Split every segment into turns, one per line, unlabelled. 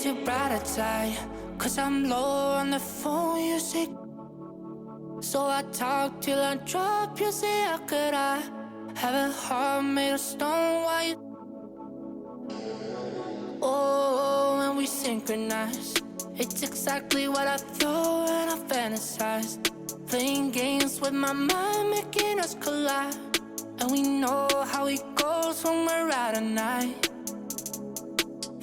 your brighter side. Cause I'm low on the phone, you say. So I talk till I drop, you say, how could I have a heart made of stone? Why you? Oh, when we synchronize, it's exactly what I thought and I fantasized. Playing games with my mind, making us collide. And we know how it goes when we're out at night.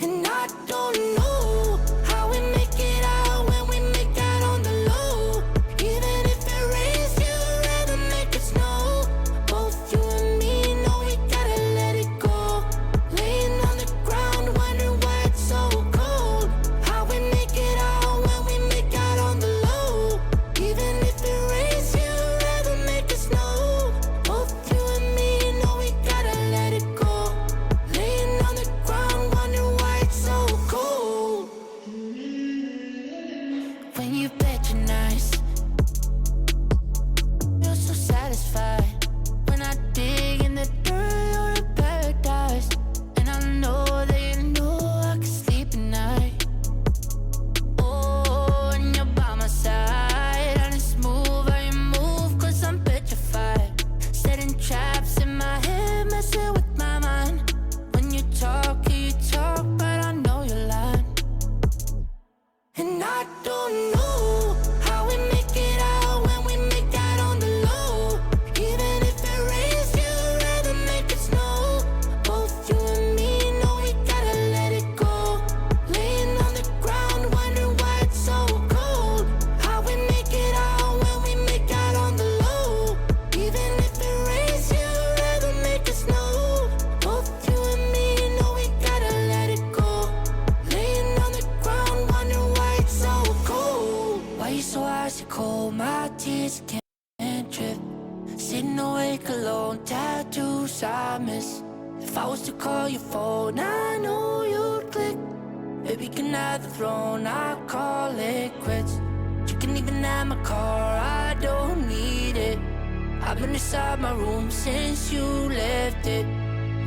And I don't know how we make it out when we make out on the low. Even if it rains, you'd rather make it snow. Both you and me know we gotta let it go. Laying on the ground, wondering why it's so cold. How we make it out when we make out on the low. Even if it rains, you'd rather make it snow. Both you and me know we gotta let it go. Laying on the ground, wondering why it's so cold. When you patronize, you're so satisfied. When I dig in the dirt, you're in paradise. And I know that you know I can sleep at night. Oh, and you're by my side. And it's smooth how you move, cause I'm petrified. Setting traps in my head, messing with my mind. When you talk, but I know you're lying. And I don't know how we make it out when we make out on the low. Even if it rains, you'd rather make it snow. Both you and me know we gotta let it go. Laying on the ground, wondering why it's so cold. How we make it out when we make out on the low. Even if it rains, you'd rather make it snow. Both you and me know we gotta let it go. Laying on the ground, wondering why it's so cold. Why you so icy cold? My tears can't drip. Sitting awake alone, tattoos I miss. If I was to call your phone, I know you'd click. Baby, can I have the throne? I call it quits. You can even have my car, I don't need it. I've been inside my room since you left it.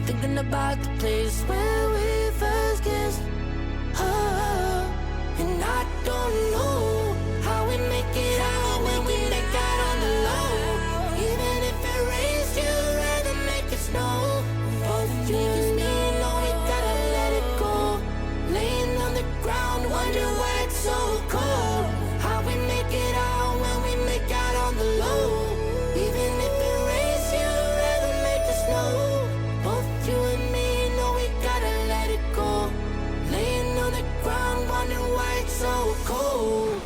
Thinking about the place where we first kissed. Oh, and I don't know how we make it out when we make out on the low. Even if it rains, you'd rather make it snow. Both you and me know we gotta let it go. Laying on the ground, wondering why it's so cold. How we make it out when we make out on the low. Even if it rains, you'd rather make it snow. Both you and me know we gotta let it go. Laying on the ground, wondering why it's so cold.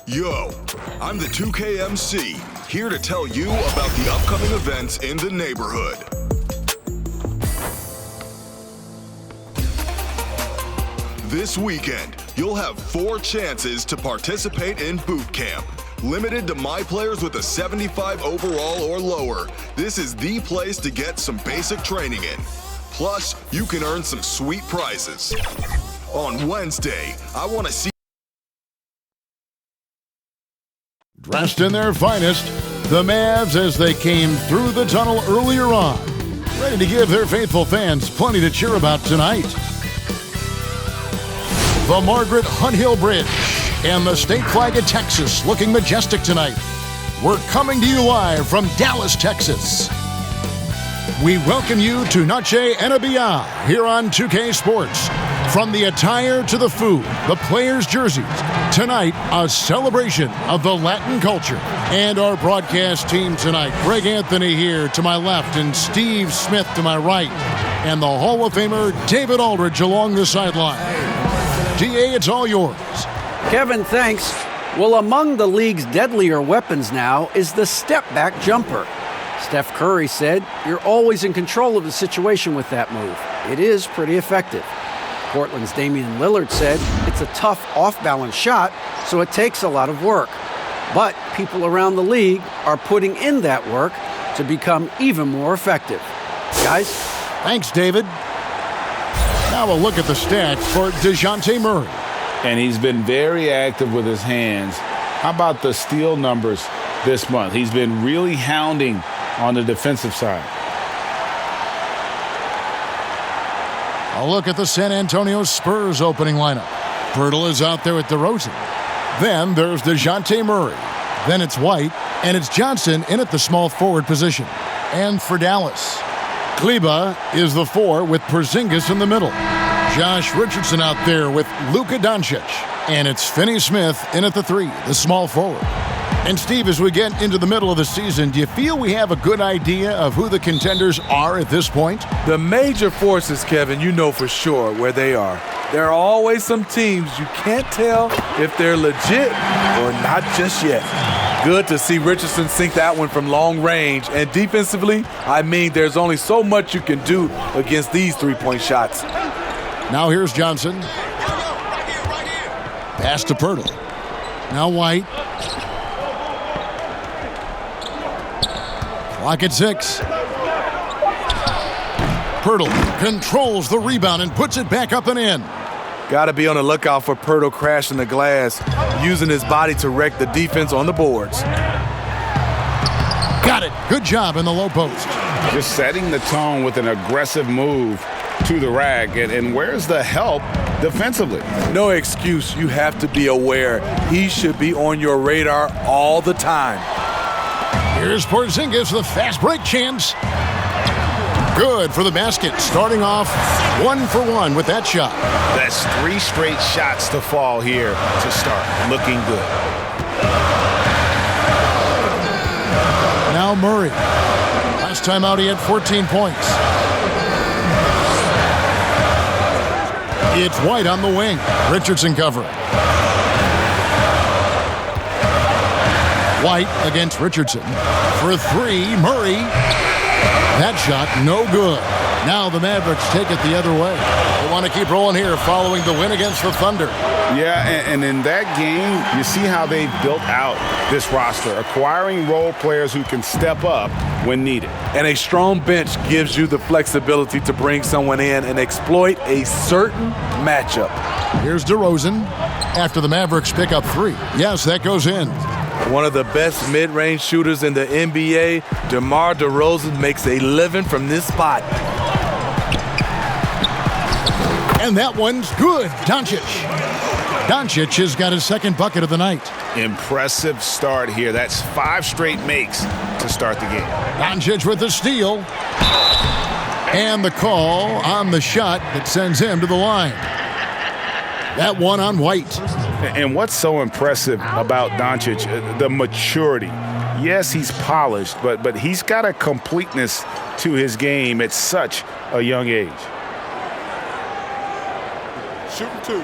Yo, I'm the 2KMC, here to tell you about the upcoming events in the neighborhood. This weekend, you'll have 4 chances to participate in boot camp. Limited to my players with a 75 overall or lower, this is the place to get some basic training in. Plus, you can earn some sweet prizes. On Wednesday, I want to see
Dressed in their finest, the Mavs as they came through the tunnel earlier on, ready to give their faithful fans plenty to cheer about tonight. The Margaret Hunt Hill Bridge and the state flag of Texas looking majestic tonight. We're coming to you live from Dallas, Texas. We welcome you to Noche NBA here on 2K Sports. From the attire to the food, the players' jerseys, tonight a celebration of the Latin culture. And our broadcast team tonight, Greg Anthony here to my left and Steve Smith to my right. And the Hall of Famer David Aldridge along the sideline. DA, it's all yours.
Kevin, thanks. Well, among the league's deadlier weapons now is the step-back jumper. Steph Curry said, "You're always in control of the situation with that move. It is pretty effective." Portland's Damian Lillard said, "It's a tough off-balance shot, so it takes a lot of work." But people around the league are putting in that work to become even more effective. Guys?
Thanks, David. Now a look at the stats for DeJounte Murray.
And he's been very active with his hands. How about the steal numbers this month? He's been really hounding on the defensive side.
A look at the San Antonio Spurs opening lineup. Pirtle is out there with DeRozan. Then there's DeJounte Murray. Then it's White, and it's Johnson in at the small forward position. And for Dallas, Kleber is the 4 with Porzingis in the middle. Josh Richardson out there with Luka Doncic. And it's Finney Smith in at the 3, the small forward. And Steve, as we get into the middle of the season, do you feel we have a good idea of who the contenders are at this point?
The major forces, Kevin, you know for sure where they are. There are always some teams you can't tell if they're legit or not just yet. Good to see Richardson sink that one from long range. And defensively, I mean, there's only so much you can do against these three-point shots.
Now here's Johnson. Pass to Pirtle. Now White. Clock at 6. Pirtle controls the rebound and puts it back up and in.
Got to be on the lookout for Pirtle crashing the glass, using his body to wreck the defense on the boards.
Got it. Good job in the low post.
Just setting the tone with an aggressive move to the rack. And where's the help defensively?
No excuse. You have to be aware. He should be on your radar all the time.
Here's Porzingis, the fast break chance. Good for the basket. Starting off 1 for 1 with that shot.
That's 3 straight shots to fall here to start. Looking good.
Now Murray. Last time out he had 14 points. It's White on the wing. Richardson covering. White against Richardson. For 3, Murray. That shot, no good. Now the Mavericks take it the other way. They want to keep rolling here following the win against the Thunder.
Yeah, and in that game, you see how they've built out this roster, acquiring role players who can step up when needed.
And a strong bench gives you the flexibility to bring someone in and exploit a certain matchup.
Here's DeRozan after the Mavericks pick up 3. Yes, that goes in.
One of the best mid-range shooters in the NBA, DeMar DeRozan makes a living from this spot.
And that one's good. Doncic has got his second bucket of the night.
Impressive start here. That's 5 straight makes to start the game.
Doncic with the steal. And the call on the shot that sends him to the line. That one on White.
And what's so impressive about Doncic, the maturity. Yes, he's polished, but he's got a completeness to his game at such a young age.
Shooting 2.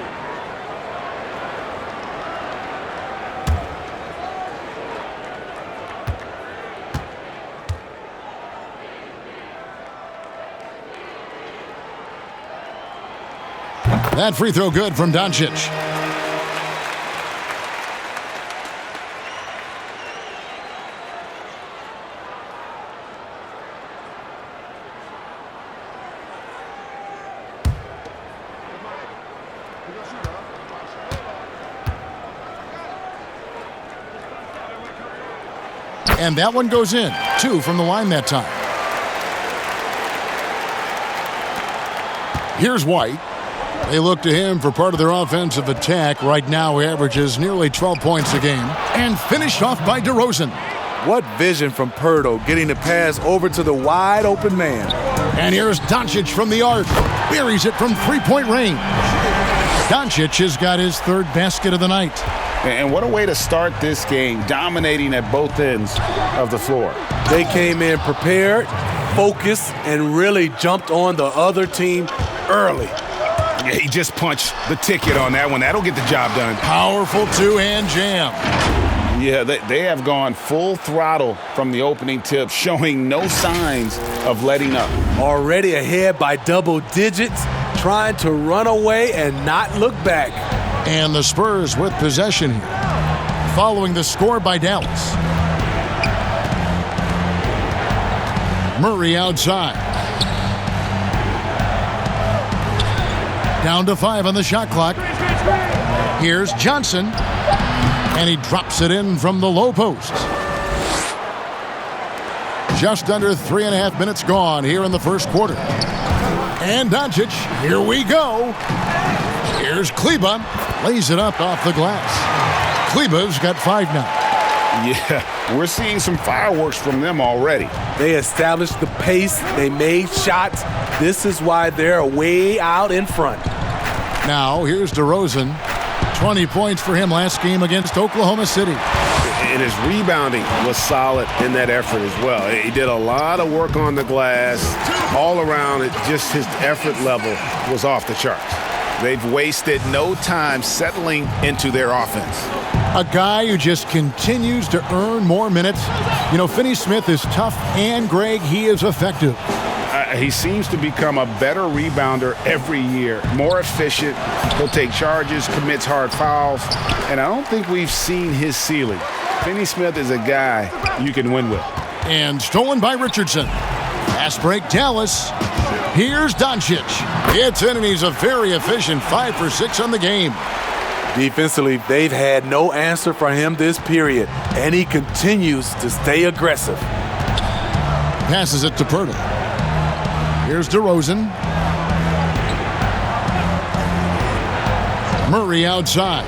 That free throw good from Doncic. And that one goes in. 2 from the line that time. Here's White. They look to him for part of their offensive attack. Right now, he averages nearly 12 points a game. And finished off by DeRozan.
What vision from Pirtle, getting the pass over to the wide open man.
And here's Doncic from the arc. Buries it from three-point range. Doncic has got his 3rd basket of the night.
And what a way to start this game, dominating at both ends of the floor.
They came in prepared, focused, and really jumped on the other team early.
Yeah, he just punched the ticket on that one. That'll get the job done.
Powerful 2-hand jam.
Yeah, they have gone full throttle from the opening tip, showing no signs of letting up.
Already ahead by double digits, trying to run away and not look back.
And the Spurs with possession here, following the score by Dallas. Murray outside. Down to 5 on the shot clock. Here's Johnson. And he drops it in from the low post. Just under 3.5 minutes gone here in the first quarter. And Doncic, here we go. Here's Kleba, lays it up off the glass. Kleba's got 5 now.
Yeah, we're seeing some fireworks from them already.
They established the pace. They made shots. This is why they're way out in front.
Now, here's DeRozan. 20 points for him last game against Oklahoma City.
And his rebounding was solid in that effort as well. He did a lot of work on the glass. All around, just his effort level was off the charts. They've wasted no time settling into their offense.
A guy who just continues to earn more minutes. You know, Finney-Smith is tough, and Greg, he is effective.
He seems to become a better rebounder every year, more efficient. He'll take charges, commits hard fouls, and I don't think we've seen his ceiling. Finney-Smith is a guy you can win with.
And stolen by Richardson. Fast break, Dallas. Here's Doncic. It's in, and he's a very efficient 5 for 6 on the game.
Defensively, they've had no answer for him this period, and he continues to stay aggressive.
Passes it to Poeltl. Here's DeRozan. Murray outside.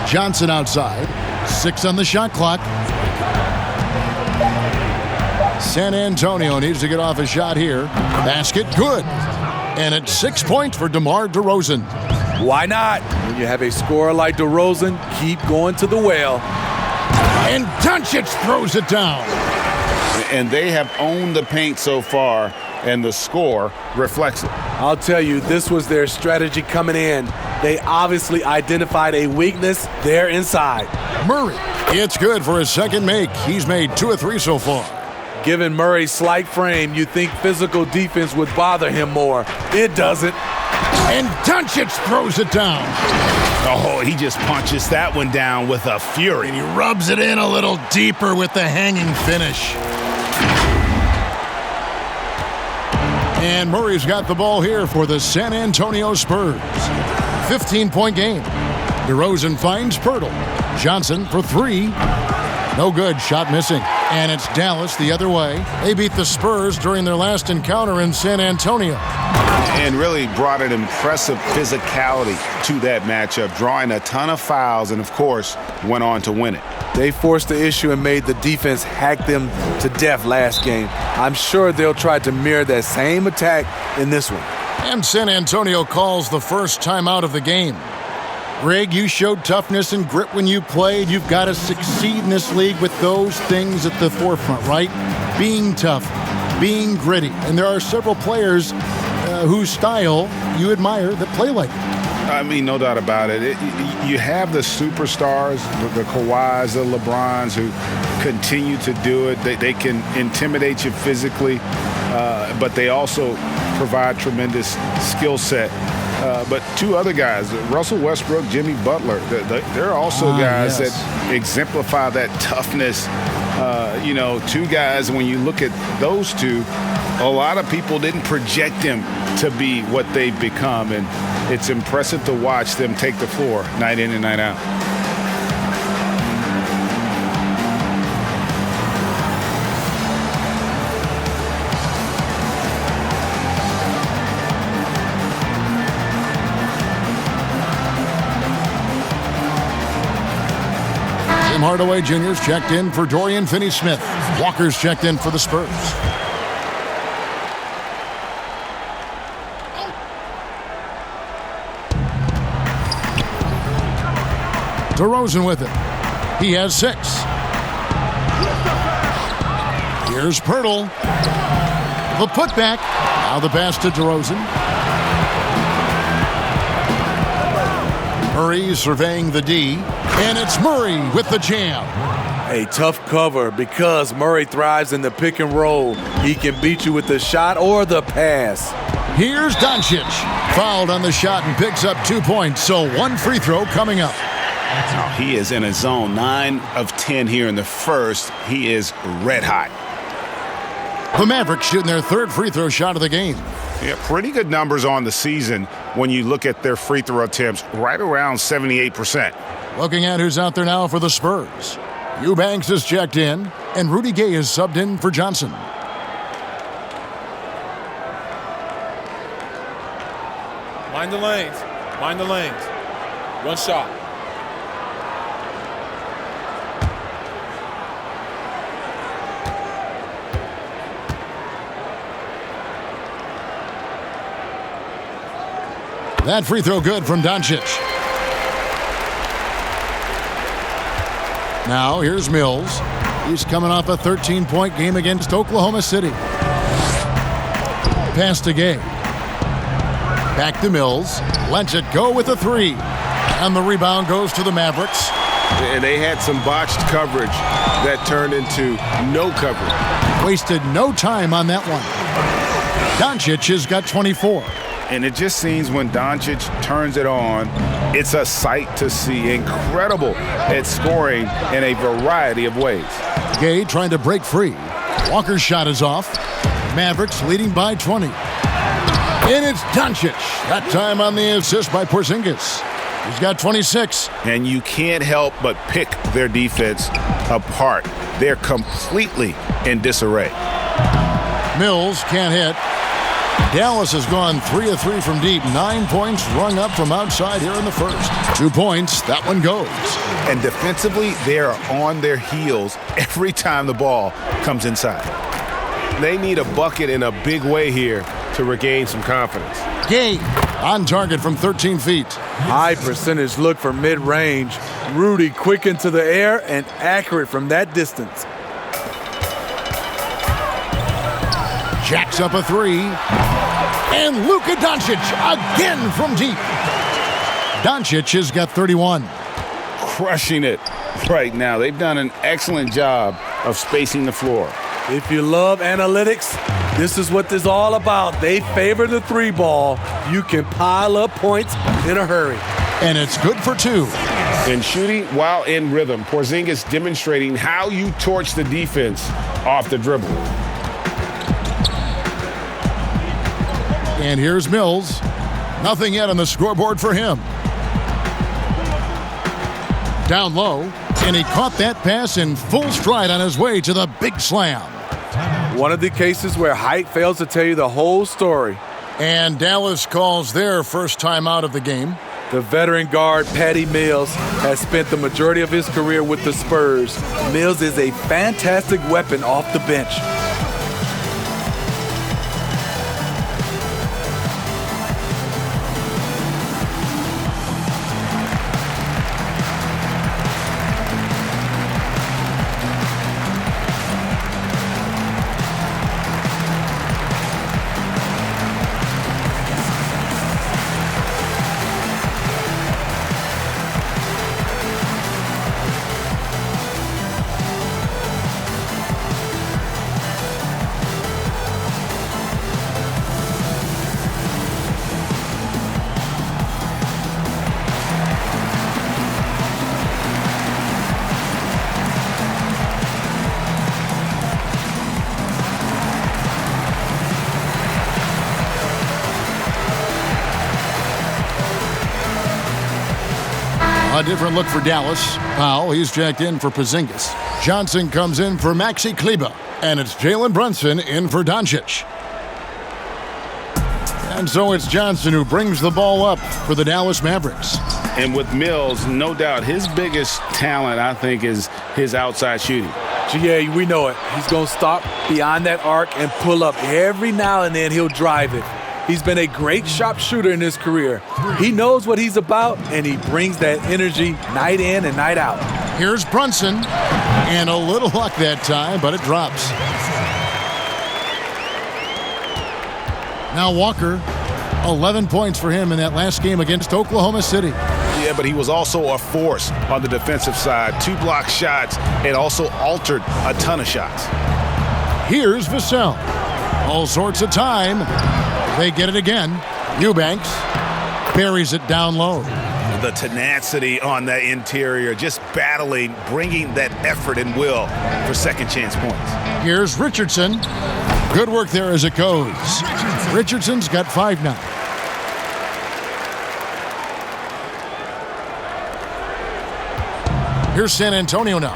Johnson outside. 6 on the shot clock. San Antonio needs to get off a shot here. Basket, good. And it's 6 points for DeMar DeRozan.
Why not? When you have a scorer like DeRozan, keep going to the well.
And Doncic throws it down.
And they have owned the paint so far, and the score reflects it.
I'll tell you, this was their strategy coming in. They obviously identified a weakness there inside.
Murray, it's good for his second make. He's made 2 of 3 so far.
Given Murray's slight frame, you'd think physical defense would bother him more. It doesn't.
And Doncic throws it down.
Oh, he just punches that one down with a fury.
And he rubs it in a little deeper with the hanging finish. And Murray's got the ball here for the San Antonio Spurs. 15-point game. DeRozan finds Poeltl. Johnson for 3. No good, shot missing. And it's Dallas the other way. They beat the Spurs during their last encounter in San Antonio.
And really brought an impressive physicality to that matchup, drawing a ton of fouls and, of course, went on to win it.
They forced the issue and made the defense hack them to death last game. I'm sure they'll try to mirror that same attack in this one.
And San Antonio calls the first timeout of the game. Greg, you showed toughness and grit when you played. You've got to succeed in this league with those things at the forefront, right? Being tough, being gritty. And there are several players whose style you admire that play like it.
I mean, no doubt about it. You have the superstars, the Kawhis, the LeBrons, who continue to do it. They can intimidate you physically, but they also provide tremendous skill set. But 2 other guys, Russell Westbrook, Jimmy Butler, they're also guys that exemplify that toughness. 2 guys, when you look at those 2, a lot of people didn't project them to be what they've become, and it's impressive to watch them take the floor night in and night out.
Tim Hardaway Jr.'s checked in for Dorian Finney-Smith. Walker's checked in for the Spurs. DeRozan with it. He has 6. Here's Poeltl. The putback. Now the pass to DeRozan. Murray surveying the D. And it's Murray with the jam.
A tough cover because Murray thrives in the pick and roll. He can beat you with the shot or the pass.
Here's Doncic. Fouled on the shot and picks up 2 points. So 1 free throw coming up.
Oh, he is in a zone. 9 of 10 here in the first. He is red hot.
The Mavericks shooting their 3rd free throw shot of the game.
Yeah, pretty good numbers on the season when you look at their free throw attempts, right around 78%.
Looking at who's out there now for the Spurs. Eubanks is checked in, and Rudy Gay is subbed in for Johnson.
Mind the lanes. Mind the lanes. One shot.
That free throw good from Doncic. Now here's Mills. He's coming off a 13-point game against Oklahoma City. Pass to Gay. Back to Mills. Lets it go with a three. And the rebound goes to the Mavericks.
And they had some botched coverage that turned into no coverage.
Wasted no time on that one. Doncic has got 24.
And it just seems when Doncic turns it on, it's a sight to see. Incredible at scoring in a variety of ways.
Gay trying to break free. Walker's shot is off. Mavericks leading by 20. And it's Doncic. That time on the assist by Porzingis. He's got 26.
And you can't help but pick their defense apart. They're completely in disarray.
Mills can't hit. Dallas has gone 3 of 3 from deep. 9 points rung up from outside here in the first. 2 points. That one goes.
And defensively, they are on their heels every time the ball comes inside.
They need a bucket in a big way here to regain some confidence.
Gay on target from 13 feet.
High percentage look for mid-range. Rudy quick into the air and accurate from that distance.
Jacks up a three. And Luka Doncic again from deep. Doncic has got 31.
Crushing it right now. They've done an excellent job of spacing the floor.
If you love analytics, this is what this is all about. They favor the three ball. You can pile up points in a hurry.
And it's good for 2.
And shooting while in rhythm, Porzingis demonstrating how you torch the defense off the dribble.
And here's Mills. Nothing yet on the scoreboard for him. Down low, and he caught that pass in full stride on his way to the big slam.
One of the cases where height fails to tell you the whole story.
And Dallas calls their first time out of the game.
The veteran guard, Patty Mills, has spent the majority of his career with the Spurs. Mills is a fantastic weapon off the bench.
A different look for Dallas. Powell, he's jacked in for Porzingis. Johnson comes in for Maxi Kleber. And it's Jalen Brunson in for Doncic. And so it's Johnson who brings the ball up for the Dallas Mavericks.
And with Mills, no doubt his biggest talent, I think, is his outside shooting.
GA, we know it. He's going to stop beyond that arc and pull up. Every now and then he'll drive it. He's been a great sharpshooter in his career. He knows what he's about, and he brings that energy night in and night out.
Here's Brunson, and a little luck that time, but it drops. Now Walker, 11 points for him in that last game against Oklahoma City.
Yeah, but he was also a force on the defensive side. 2 block shots and also altered a ton of shots.
Here's Vassell. All sorts of time. They get it again. Eubanks buries it down low.
The tenacity on the interior, just battling, bringing that effort and will for second chance points.
Here's Richardson. Good work there as it goes. Richardson's got 5 now. Here's San Antonio now.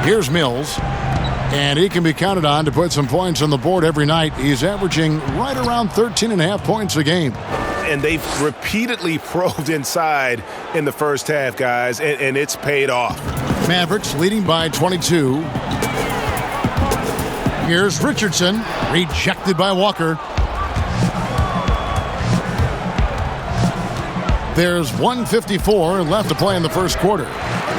Here's Mills. And he can be counted on to put some points on the board every night. He's averaging right around 13.5 points a game.
And they've repeatedly probed inside in the first half, guys, and it's paid off.
Mavericks leading by 22. Here's Richardson, rejected by Walker. There's 1:54 left to play in the first quarter.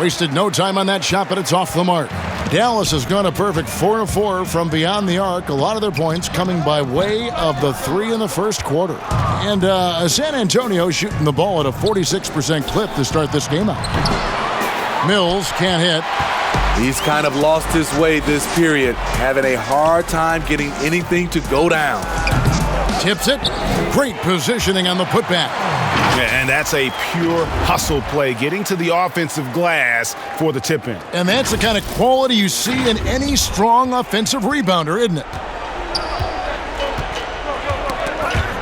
Wasted no time on that shot, but it's off the mark. Dallas has gone a perfect 4 of 4 from beyond the arc. A lot of their points coming by way of the 3 in the first quarter. And San Antonio shooting the ball at a 46% clip to start this game out. Mills can't hit.
He's kind of lost his way this period, having a hard time getting anything to go down.
Tips it. Great positioning on the putback.
And that's a pure hustle play, getting to the offensive glass for the tip-in.
And that's the kind of quality you see in any strong offensive rebounder, isn't it?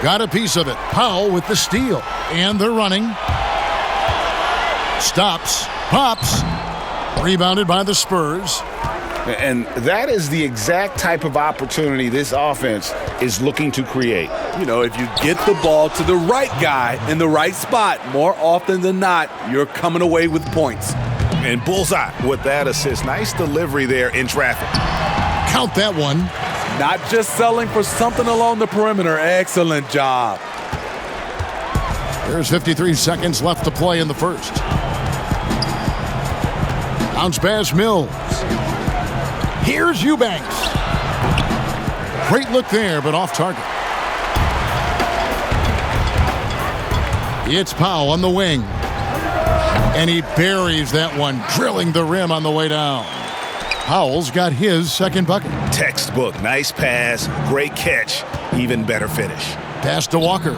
Got a piece of it. Powell with the steal. And they're running. Stops. Pops. Rebounded by the Spurs.
And that is the exact type of opportunity this offense is looking to create.
You know, if you get the ball to the right guy in the right spot, more often than not, you're coming away with points.
And bullseye with that assist. Nice delivery there in traffic.
Count that one.
Not just selling for something along the perimeter. Excellent job.
There's 53 seconds left to play in the first. Bounce pass Mills. Here's Eubanks. Great look there, but off target. It's Powell on the wing. And he buries that one, drilling the rim on the way down. Powell's got his second bucket.
Textbook. Nice pass. Great catch. Even better finish.
Pass to Walker.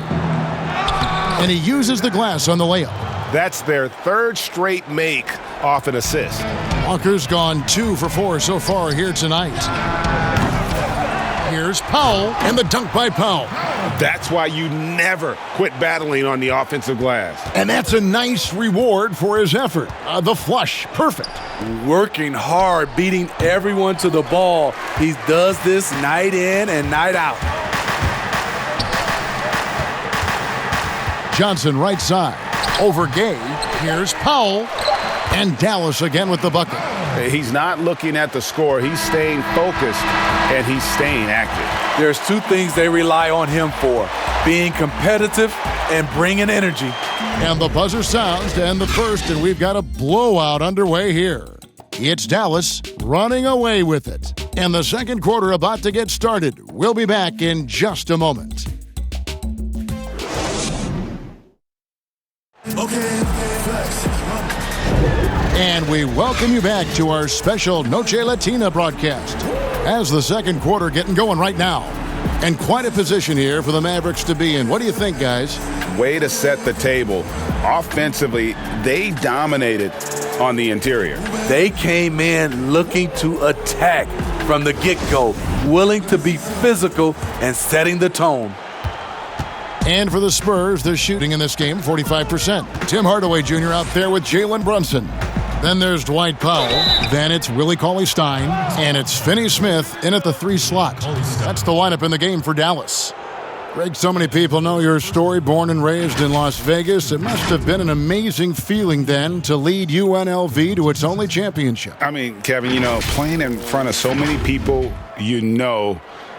And he uses the glass on the layup.
That's their third straight make off an assist.
Walker's gone 2 for 4 so far here tonight. Here's Powell and the dunk by Powell.
That's why you never quit battling on the offensive glass.
And that's a nice reward for his effort. The flush, perfect.
Working hard, beating everyone to the ball. He does this night in and night out.
Johnson right side. Over Gay. Here's Powell. And Dallas again with the bucket.
He's not looking at the score. He's staying focused, and he's staying active.
There's two things they rely on him for: being competitive and bringing energy.
And the buzzer sounds to end the first, and we've got a blowout underway here. It's Dallas running away with it. And the second quarter about to get started. We'll be back in just a moment. And we welcome you back to our special Noche Latina broadcast. As the second quarter getting going right now. And quite a position here for the Mavericks to be in. What do you think, guys?
Way to set the table. Offensively, they dominated on the interior.
They came in looking to attack from the get-go, willing to be physical and setting the tone.
And for the Spurs, they're shooting in this game 45%. Tim Hardaway Jr. out there with Jalen Brunson. Then there's Dwight Powell. Then it's Willie Cauley-Stein. And it's Finney Smith in at the 3 slot. That's the lineup in the game for Dallas. Greg, so many people know your story. Born and raised in Las Vegas. It must have been an amazing feeling then to lead UNLV to its only championship.
I mean, Kevin, playing in front of so many people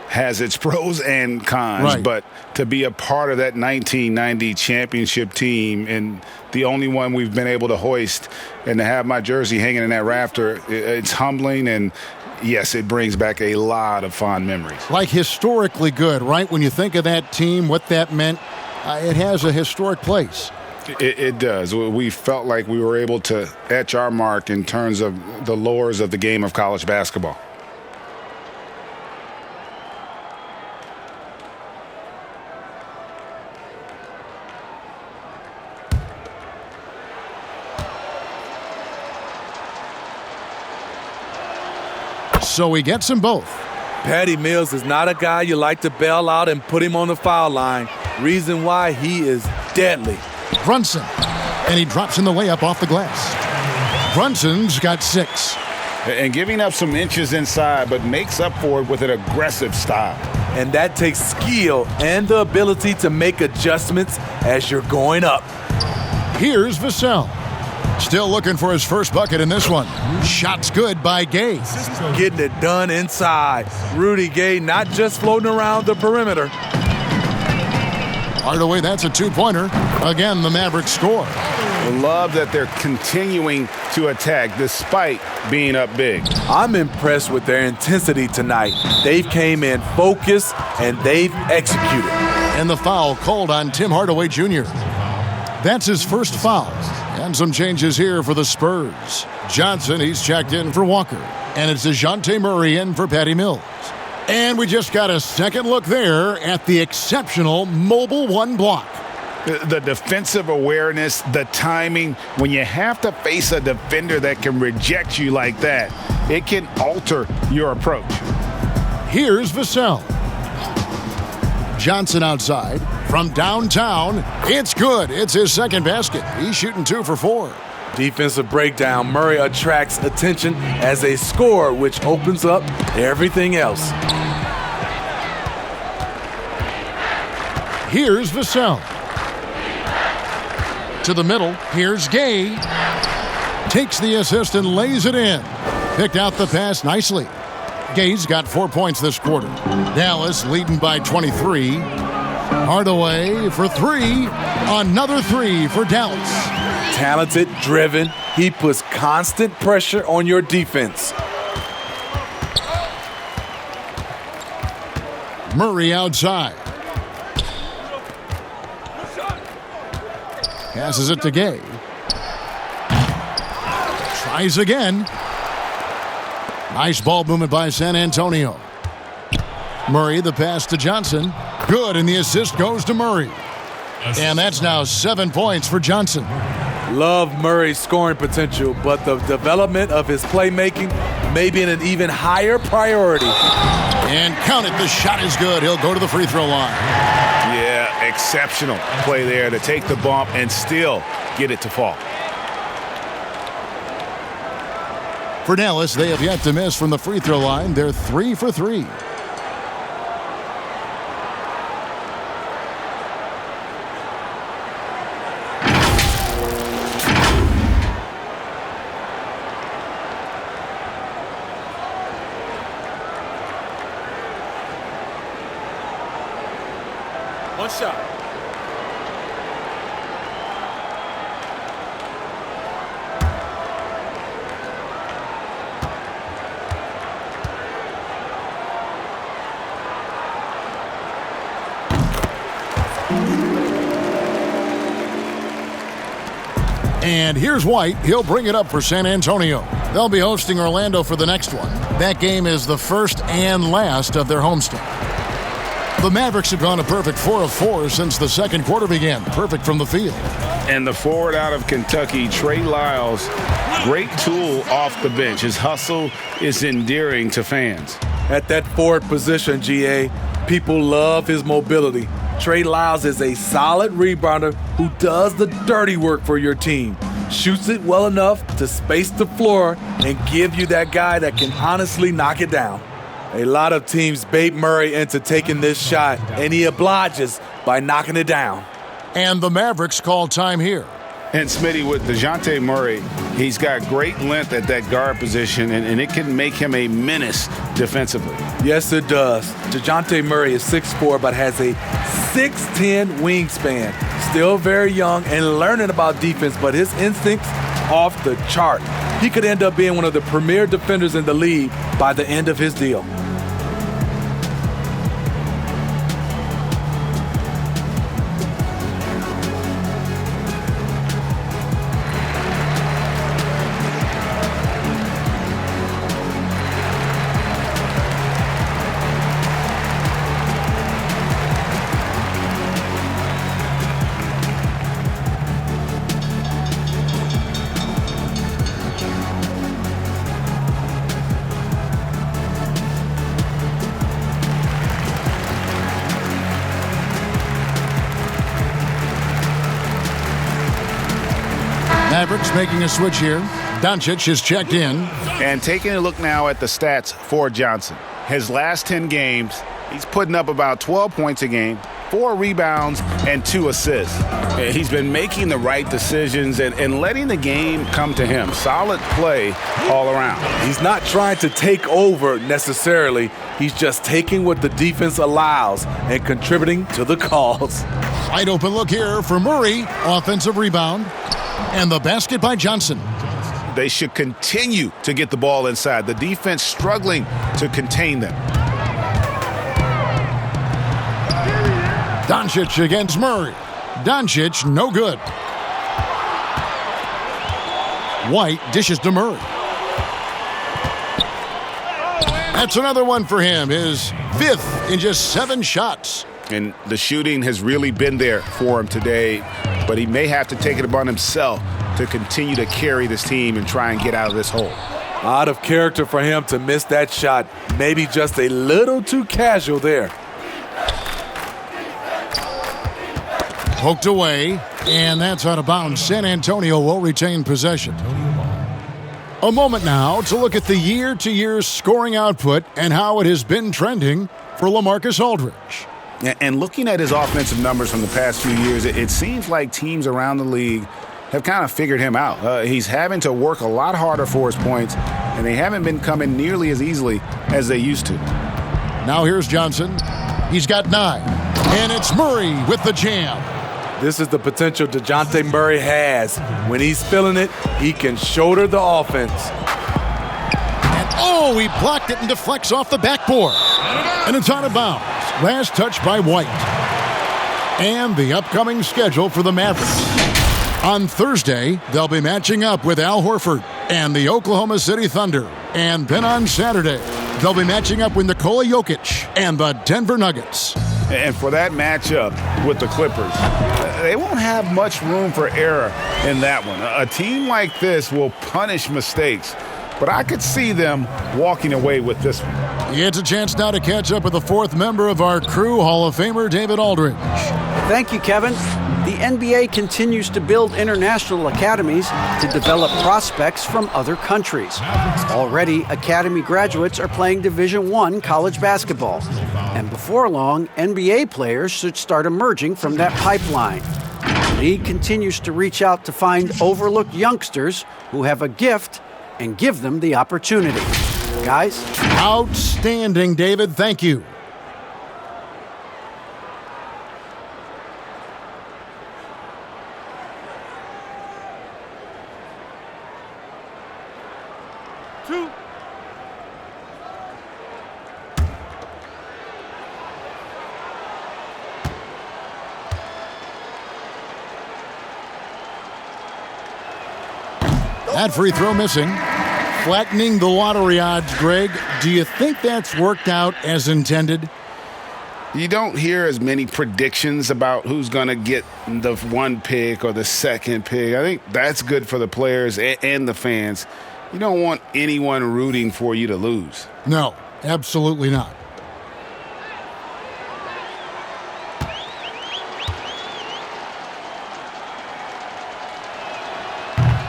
has its pros and cons,
right.
But to be a part of that 1990 championship team and the only one we've been able to hoist and to have my jersey hanging in that rafter, it's humbling, and yes, it brings back a lot of fond memories.
Like historically good, right? When you think of that team, what that meant, it has a historic place.
It does. We felt like we were able to etch our mark in terms of the lores of the game of college basketball.
So he gets them both.
Patty Mills is not a guy you like to bail out and put him on the foul line. Reason why, he is deadly.
Brunson. And he drops in the layup off the glass. Brunson's got 6.
And giving up some inches inside, but makes up for it with an aggressive style.
And that takes skill and the ability to make adjustments as you're going up.
Here's Vassell. Still looking for his first bucket in this one. Shot's good by Gay.
Getting it done inside. Rudy Gay not just floating around the perimeter.
Hardaway, that's a two-pointer. Again, the Mavericks score.
Love that they're continuing to attack despite being up big.
I'm impressed with their intensity tonight. They've came in focused and they've executed.
And the foul called on Tim Hardaway Jr. That's his first foul. And some changes here for the Spurs. Johnson, he's checked in for Walker. And it's DeJounte Murray in for Patty Mills. And we just got a second look there at the exceptional Mobile One block.
The defensive awareness, the timing, when you have to face a defender that can reject you like that, it can alter your approach.
Here's Vassell. Johnson outside. From downtown, it's good. It's his second basket. He's shooting 2 for 4.
Defensive breakdown. Murray attracts attention as a scorer, which opens up everything else.
Here's Vassell. To the middle, here's Gay. Takes the assist and lays it in. Picked out the pass nicely. Gay's got 4 points this quarter. Dallas leading by 23. Hardaway for 3. Another 3 for Dallas.
Talented, driven. He puts constant pressure on your defense.
Murray outside. Passes it to Gay. Tries again. Nice ball movement by San Antonio. Murray, the pass to Johnson. Good, and the assist goes to Murray. And that's now 7 points for Johnson.
Love Murray's scoring potential, but the development of his playmaking may be an even higher priority.
And count it, the shot is good. He'll go to the free throw line.
Yeah, exceptional play there to take the bump and still get it to fall.
For Dallas, they have yet to miss from the free throw line. They're 3 for 3.
One shot.
And here's White. He'll bring it up for San Antonio. They'll be hosting Orlando for the next one. That game is the first and last of their homestand. The Mavericks have gone a perfect 4 of 4 since the second quarter began. Perfect from the field.
And the forward out of Kentucky, Trey Lyles, great tool off the bench. His hustle is endearing to fans.
At that forward position, GA, people love his mobility. Trey Lyles is a solid rebounder who does the dirty work for your team. Shoots it well enough to space the floor and give you that guy that can honestly knock it down. A lot of teams bait Murray into taking this shot, and he obliges by knocking it down.
And the Mavericks call time here.
And Smitty, with DeJounte Murray, he's got great length at that guard position, and it can make him a menace defensively.
Yes, it does. DeJounte Murray is 6'4", but has a 6'10" wingspan. Still very young and learning about defense, but his instincts off the chart. He could end up being one of the premier defenders in the league by the end of his deal.
Nuggets making a switch here. Doncic is checked in.
And taking a look now at the stats for Johnson. His last 10 games, he's putting up about 12 points a game, 4 rebounds, and 2 assists. He's been making the right decisions and letting the game come to him. Solid play all around.
He's not trying to take over necessarily. He's just taking what the defense allows and contributing to the calls.
Wide open look here for Murray. Offensive rebound. And the basket by Johnson.
They should continue to get the ball inside. The defense struggling to contain them.
Doncic against Murray. Doncic, no good. White dishes to Murray. That's another one for him. His 5th in just 7 shots.
And the shooting has really been there for him today, but he may have to take it upon himself to continue to carry this team and try and get out of this hole.
Out of character for him to miss that shot. Maybe just a little too casual there.
Poked away, and that's out of bounds. San Antonio will retain possession. A moment now to look at the year-to-year scoring output and how it has been trending for LaMarcus Aldridge.
And looking at his offensive numbers from the past few years, it seems like teams around the league have kind of figured him out. He's having to work a lot harder for his points, and they haven't been coming nearly as easily as they used to.
Now here's Johnson. He's got 9. And it's Murray with the jam.
This is the potential DeJounte Murray has. When he's feeling it, he can shoulder the offense.
And oh, he blocked it and deflects off the backboard. And it's out of bounds. Last touch by White. And the upcoming schedule for the Mavericks. On Thursday, they'll be matching up with Al Horford and the Oklahoma City Thunder. And then on Saturday, they'll be matching up with Nikola Jokic and the Denver Nuggets.
And for that matchup with the Clippers, they won't have much room for error in that one. A team like this will punish mistakes, but I could see them walking away with this one.
It's a chance now to catch up with the 4th member of our crew, Hall of Famer David Aldridge.
Thank you, Kevin. The NBA continues to build international academies to develop prospects from other countries. Already, academy graduates are playing Division I college basketball. And before long, NBA players should start emerging from that pipeline. The league continues to reach out to find overlooked youngsters who have a gift and give them the opportunity. Guys?
Outstanding, David. Thank you. That free throw missing. Flattening the lottery odds, Greg. Do you think that's worked out as intended?
You don't hear as many predictions about who's going to get the 1 pick or the 2nd pick. I think that's good for the players and the fans. You don't want anyone rooting for you to lose.
No, absolutely not.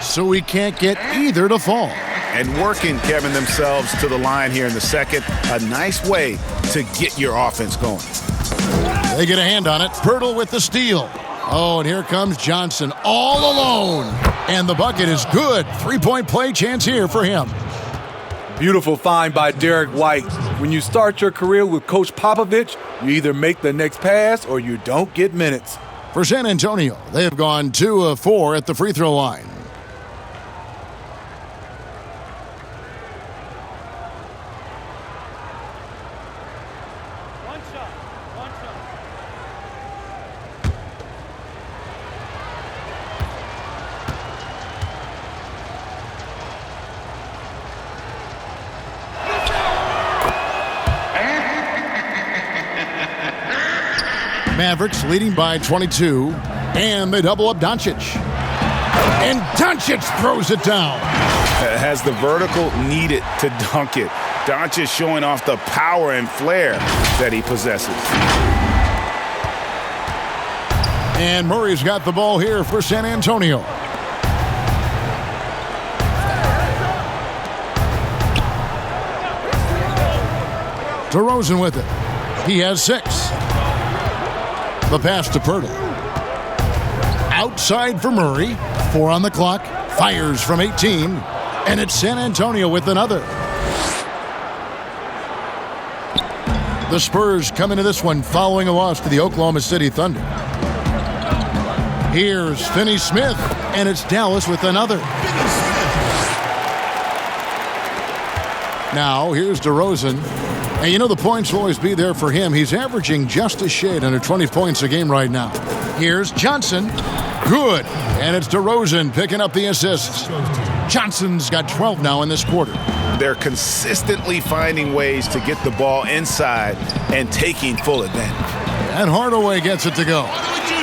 So we can't get either to fall.
And working, Kevin, themselves to the line here in the second. A nice way to get your offense going.
They get a hand on it. Pirtle with the steal. Oh, and here comes Johnson all alone. And the bucket is good. 3-point play chance here for him.
Beautiful find by Derek White. When you start your career with Coach Popovich, you either make the next pass or you don't get minutes.
For San Antonio, they have gone 2 of 4 at the free throw line. Mavericks leading by 22, and they double up Doncic. And Doncic throws it down.
Has the vertical needed to dunk it. Doncic showing off the power and flair that he possesses.
And Murray's got the ball here for San Antonio. DeRozan with it. He has 6. The pass to Pirtle. Outside for Murray. 4 on the clock. Fires from 18. And it's San Antonio with another. The Spurs come into this one following a loss to the Oklahoma City Thunder. Here's Finney-Smith, and it's Dallas with another. Now, here's DeRozan. And you know the points will always be there for him. He's averaging just a shade under 20 points a game right now. Here's Johnson. Good. And it's DeRozan picking up the assists. Johnson's got 12 now in this quarter.
They're consistently finding ways to get the ball inside and taking full advantage.
And Hardaway gets it to go.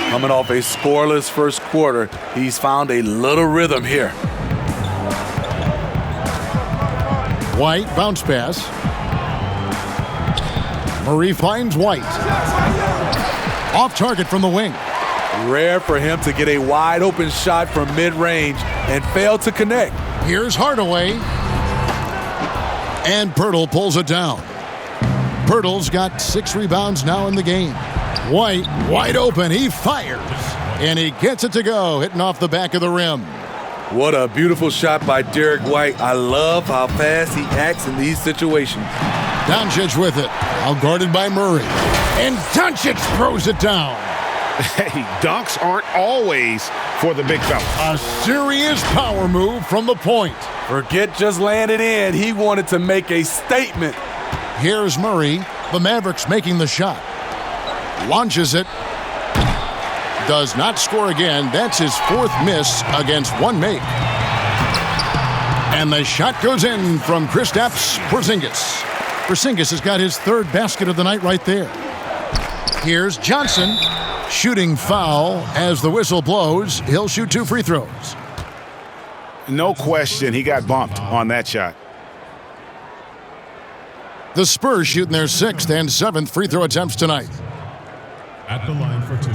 Coming off a scoreless first quarter, he's found a little rhythm here.
White bounce pass. Murray finds White. Off target from the wing.
Rare for him to get a wide open shot from mid-range and fail to connect.
Here's Hardaway. And Pirtle pulls it down. Pirtle's got 6 rebounds now in the game. White wide open. He fires. And he gets it to go, hitting off the back of the rim.
What a beautiful shot by Derek White. I love how fast he acts in these situations.
Doncic with it. Out guarded by Murray. And Doncic throws it down.
Hey, dunks aren't always for the big fella.
A serious power move from the point.
Forget just laying it in. He wanted to make a statement.
Here's Murray. The Mavericks making the shot. Launches it. Does not score again. That's his 4th miss against 1 make. And the shot goes in from Kristaps Porzingis. Porzingis has got his 3rd basket of the night right there. Here's Johnson. Shooting foul as the whistle blows. He'll shoot 2 free throws.
No question, he got bumped on that shot.
The Spurs shooting their 6th and 7th free throw attempts tonight.
At the line for 2.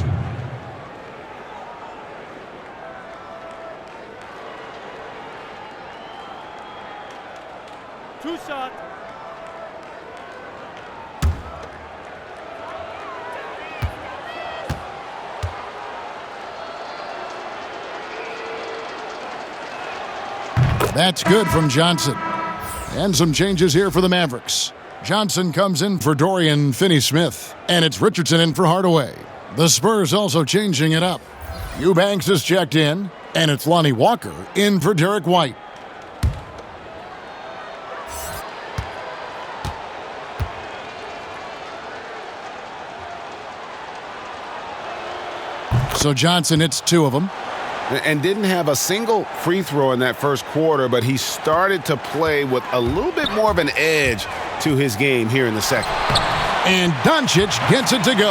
Two shot.
That's good from Johnson. And some changes here for the Mavericks. Johnson comes in for Dorian Finney-Smith. And it's Richardson in for Hardaway. The Spurs also changing it up. Eubanks is checked in. And it's Lonnie Walker in for Derek White. So Johnson hits 2 of them.
And didn't have a single free throw in that first quarter, but he started to play with a little bit more of an edge to his game here in the second.
And Doncic gets it to go.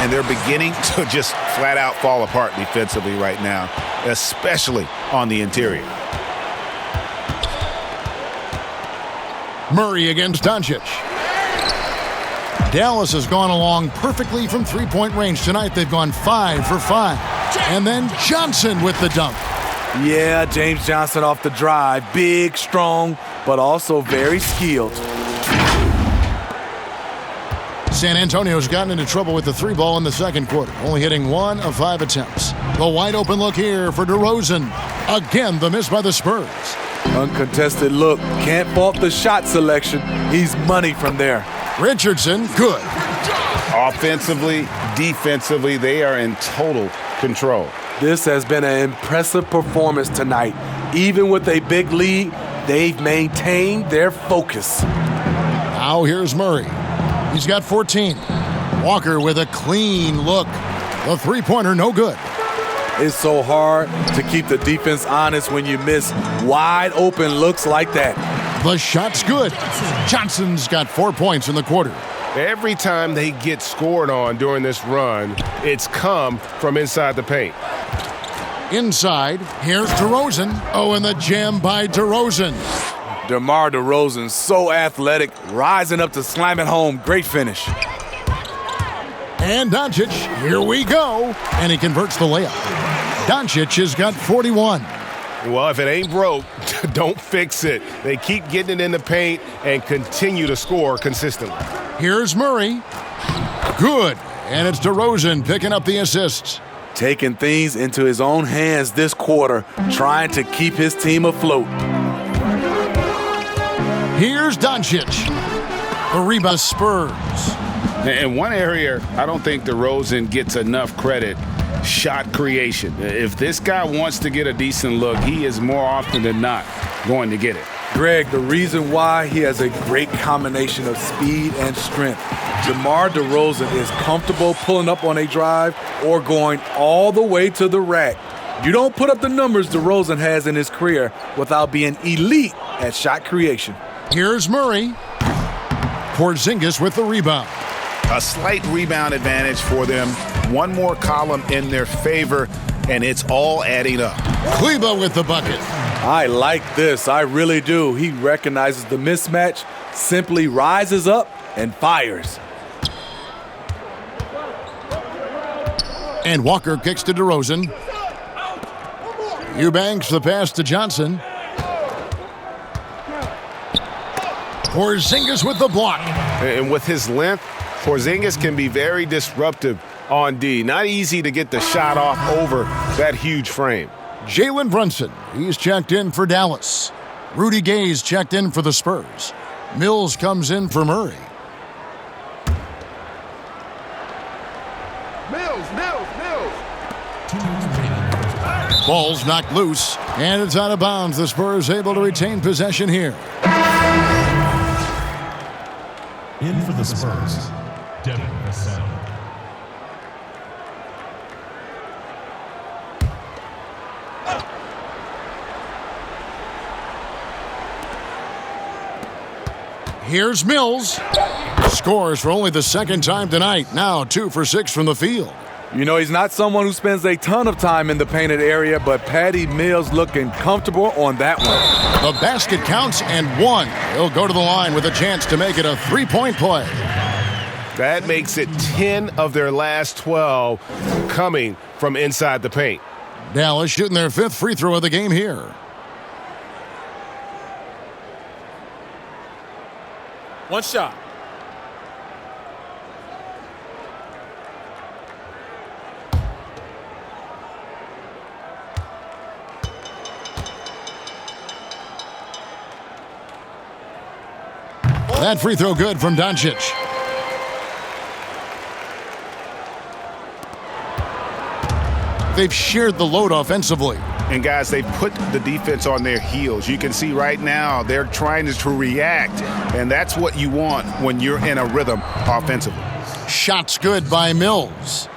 And they're beginning to just flat out fall apart defensively right now, especially on the interior.
Murray against Doncic. Dallas has gone along perfectly from 3-point range. Tonight they've gone 5 for 5. And then Johnson with the dunk.
Yeah, James Johnson off the drive. Big, strong, but also very skilled.
San Antonio's gotten into trouble with the 3 ball in the second quarter, only hitting 1 of 5 attempts. The wide open look here for DeRozan. Again, the miss by the Spurs.
Uncontested look. Can't fault the shot selection. He's money from there.
Richardson, good.
Offensively, defensively, they are in total control.
This has been an impressive performance tonight. Even with a big lead, they've maintained their focus.
Now here's Murray. He's got 14. Walker with a clean look. The 3-pointer no good.
It's so hard to keep the defense honest when you miss wide open looks like that.
The shot's good. Johnson's got 4 points in the quarter.
Every time they get scored on during this run, it's come from inside the paint.
Inside, here's DeRozan. Oh, and the jam by DeRozan.
DeMar DeRozan, so athletic, rising up to slam it home. Great finish.
And Doncic, here we go. And he converts the layup. Doncic has got 41.
Well, if it ain't broke, don't fix it. They keep getting it in the paint and continue to score consistently.
Here's Murray. Good. And it's DeRozan picking up the assists.
Taking things into his own hands this quarter, trying to keep his team afloat.
Here's Doncic. The rebound Spurs.
In one area, I don't think DeRozan gets enough credit. Shot creation. If this guy wants to get a decent look, he is more often than not going to get it.
Greg, the reason why he has a great combination of speed and strength. DeMar DeRozan is comfortable pulling up on a drive or going all the way to the rack. You don't put up the numbers DeRozan has in his career without being elite at shot creation.
Here's Murray. Porzingis with the rebound.
A slight rebound advantage for them. One more column in their favor, and it's all adding up.
Kleber with the bucket.
I like this. I really do. He recognizes the mismatch, simply rises up and fires.
And Walker kicks to DeRozan. Eubanks the pass to Johnson. Porzingis with the block.
And with his length, Porzingis can be very disruptive on D. Not easy to get the shot off over that huge frame.
Jalen Brunson, he's checked in for Dallas. Rudy Gay's checked in for the Spurs. Mills comes in for Murray. Ball's knocked loose, and it's out of bounds. The Spurs able to retain possession here.
In for the Spurs, Devin Vassell.
Here's Mills. Scores for only the second time tonight. Now 2 for 6 from the field.
You know, he's not someone who spends a ton of time in the painted area, but Patty Mills looking comfortable on that one.
The basket counts and one. He'll go to the line with a chance to make it a three-point play.
That makes it 10 of their last 12 coming from inside the paint.
Dallas shooting their 5th free throw of the game here.
One shot.
That free throw good from Doncic. They've shared the load offensively.
And guys, they put the defense on their heels. You can see right now they're trying to react, and that's what you want when you're in a rhythm offensively.
Shots good by Mills.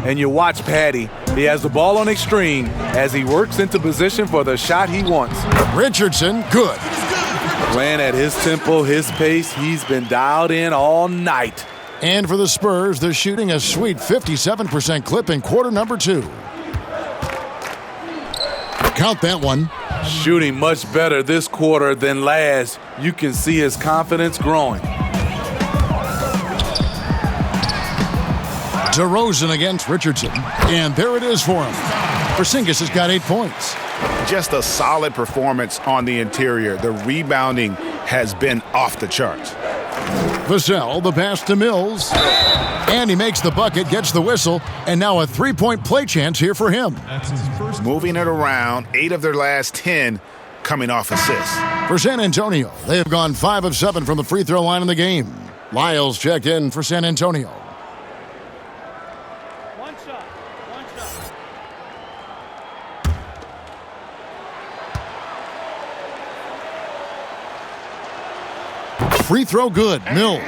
And you watch Patty. He has the ball on extreme as he works into position for the shot he wants.
Richardson, good.
Playing at his tempo, his pace, he's been dialed in all night.
And for the Spurs, they're shooting a sweet 57% clip in quarter number 2. Count that one.
Shooting much better this quarter than last. You can see his confidence growing.
DeRozan against Richardson. And there it is for him. Porzingis has got 8 points.
Just a solid performance on the interior. The rebounding has been off the charts.
Vassell, the pass to Mills. And he makes the bucket, gets the whistle, and now a three-point play chance here for him.
That's his first.
Moving it around, 8 of their last 10 coming off assists.
For San Antonio, they have gone 5 of 7 from the free throw line in the game. Lyles checked in for San Antonio.
One shot.
Free throw good, Mills.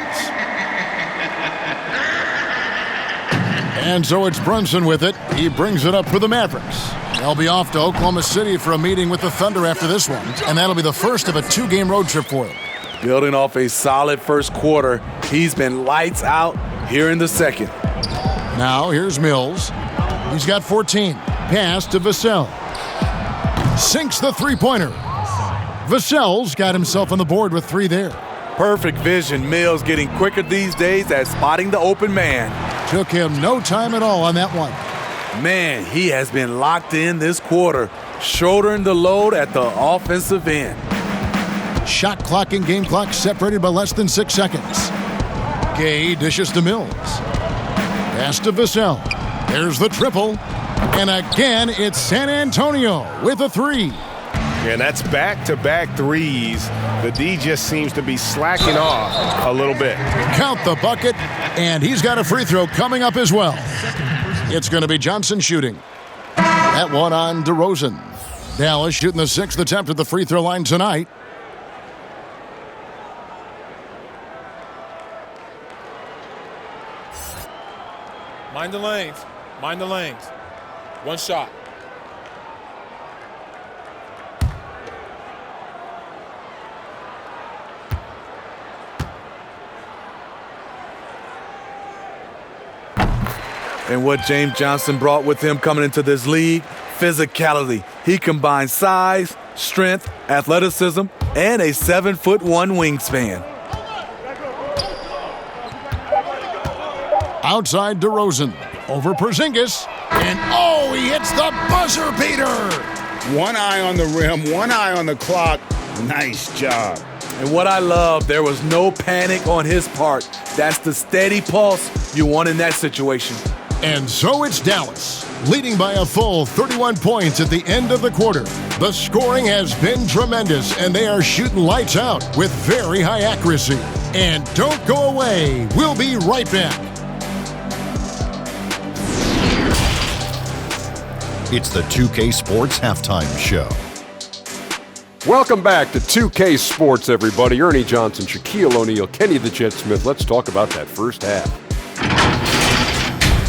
And so it's Brunson with it. He brings it up for the Mavericks. They'll be off to Oklahoma City for a meeting with the Thunder after this one, and that'll be the first of a 2-game road trip for them.
Building off a solid first quarter, he's been lights out here in the second.
Now here's Mills. He's got 14. Pass to Vassell. Sinks the three-pointer. Vassell's got himself on the board with 3 there.
Perfect vision. Mills getting quicker these days at spotting the open man.
Took him no time at all on that one.
Man, he has been locked in this quarter, shouldering the load at the offensive end.
Shot clock and game clock separated by less than 6 seconds. Gay dishes to Mills. Pass to Vassell. There's the triple. And again, it's San Antonio with a three.
And that's back-to-back threes. The D just seems to be slacking off a little bit.
Count the bucket, and he's got a free throw coming up as well. It's going to be Johnson shooting. That one on DeRozan. Dallas shooting the 6th attempt at the free throw line tonight.
Mind the lanes. Mind the lanes. One shot.
And what James Johnson brought with him coming into this league, physicality. He combines size, strength, athleticism, and a 7'1" wingspan.
Outside DeRozan. Over Porzingis. And oh, he hits the buzzer beater.
One eye on the rim, one eye on the clock. Nice job.
And what I love, there was no panic on his part. That's the steady pulse you want in that situation.
And so it's Dallas, leading by a full 31 points at the end of the quarter. The scoring has been tremendous, and they are shooting lights out with very high accuracy. And don't go away. We'll be right back.
It's the 2K Sports Halftime Show.
Welcome back to 2K Sports, everybody. Ernie Johnson, Shaquille O'Neal, Kenny the Jet Smith. Let's talk about that first half.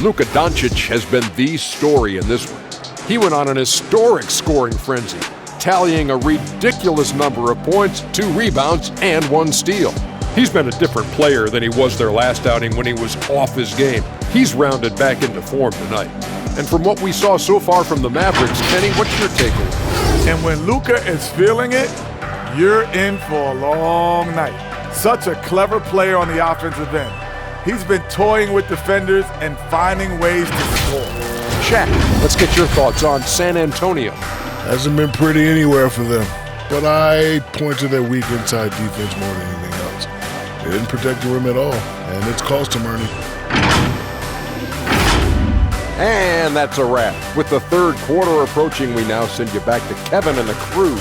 Luka Doncic has been the story in this one. He went on an historic scoring frenzy, tallying a ridiculous number of points, 2 rebounds, and 1 steal. He's been a different player than he was their last outing when he was off his game. He's rounded back into form tonight. And from what we saw so far from the Mavericks, Kenny, what's your takeaway?
And when Luka is feeling it, you're in for a long night. Such a clever player on the offensive end. He's been toying with defenders and finding ways to score.
Shaq, let's get your thoughts on San Antonio.
Hasn't been pretty anywhere for them, but I point to their weak inside defense more than anything else. They didn't protect the rim at all, and it's cost them, Ernie.
And that's a wrap. With the third quarter approaching, we now send you back to Kevin and the crew.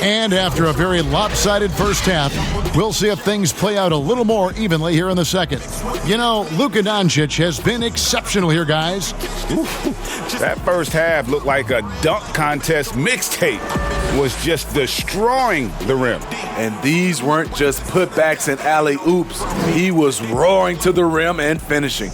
And after a very lopsided first half, we'll see if things play out a little more evenly here in the second. You know, Luka Doncic has been exceptional here, guys.
That first half looked like a dunk contest mixtape. Was just destroying the rim.
And these weren't just putbacks and alley-oops. He was roaring to the rim and finishing.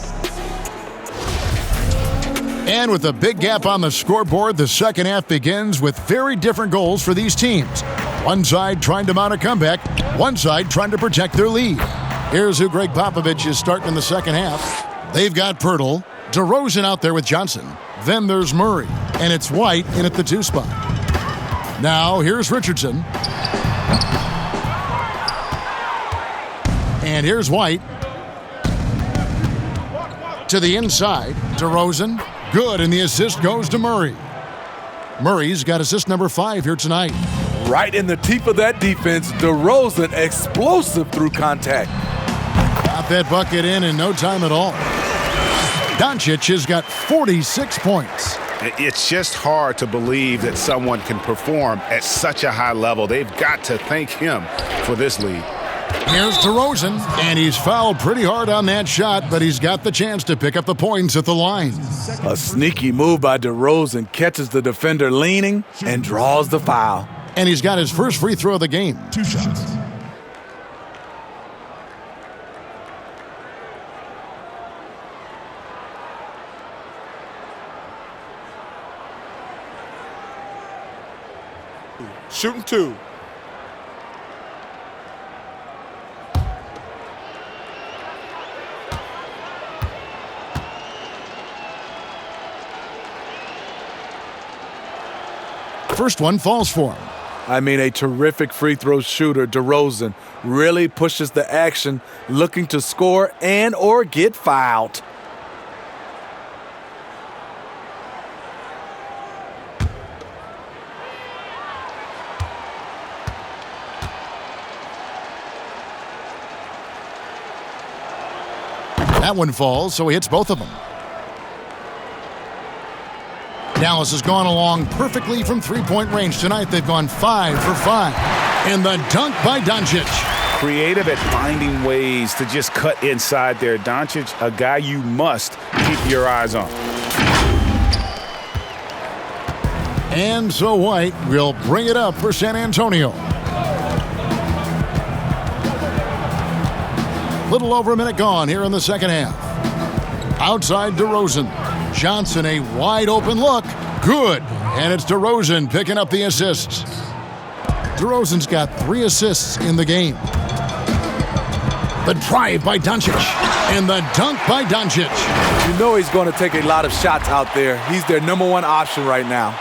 And with a big gap on the scoreboard, the second half begins with very different goals for these teams. One side trying to mount a comeback, one side trying to protect their lead. Here's who Greg Popovich is starting in the second half. They've got Poeltl, DeRozan out there with Johnson. Then there's Murray, and it's White in at the 2 spot. Now here's Richardson. And here's White. To the inside, DeRozan. Good, and the assist goes to Murray. Murray's got assist number 5 here tonight.
Right in the teeth of that defense, DeRozan explosive through contact.
Got that bucket in no time at all. Doncic has got 46 points.
It's just hard to believe that someone can perform at such a high level. They've got to thank him for this lead.
Here's DeRozan, and he's fouled pretty hard on that shot, but he's got the chance to pick up the points at the line.
A sneaky move by DeRozan catches the defender leaning and draws the foul.
And he's got his first free throw of the game.
2 shots.
Shooting 2.
First one falls for him.
I mean, a terrific free throw shooter, DeRozan, really pushes the action, looking to score and or get fouled.
That one falls, so he hits both of them. Dallas has gone along perfectly from three-point range. Tonight they've gone 5 for 5. And the dunk by Doncic.
Creative at finding ways to just cut inside there. Doncic, a guy you must keep your eyes on.
And so White will bring it up for San Antonio. Little over a minute gone here in the second half. Outside DeRozan. Johnson, a wide open look. Good. And it's DeRozan picking up the assists. DeRozan's got 3 assists in the game. The drive by Doncic. And the dunk by Doncic.
You know he's going to take a lot of shots out there. He's their number 1 option right now.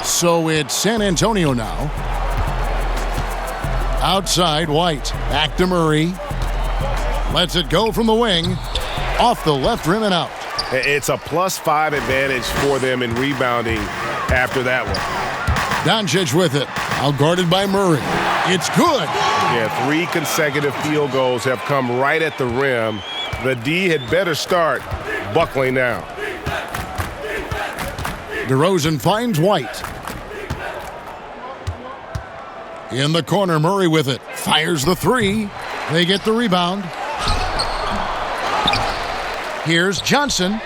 So it's San Antonio now. Outside, White. Back to Murray. Lets it go from the wing. Off the left rim and out.
It's a +5 advantage for them in rebounding after that one.
Doncic with it. Outguarded by Murray. It's good.
Yeah, 3 consecutive field goals have come right at the rim. The D had better start buckling down.
DeRozan finds White. In the corner, Murray with it. Fires the 3. They get the rebound. Here's Johnson.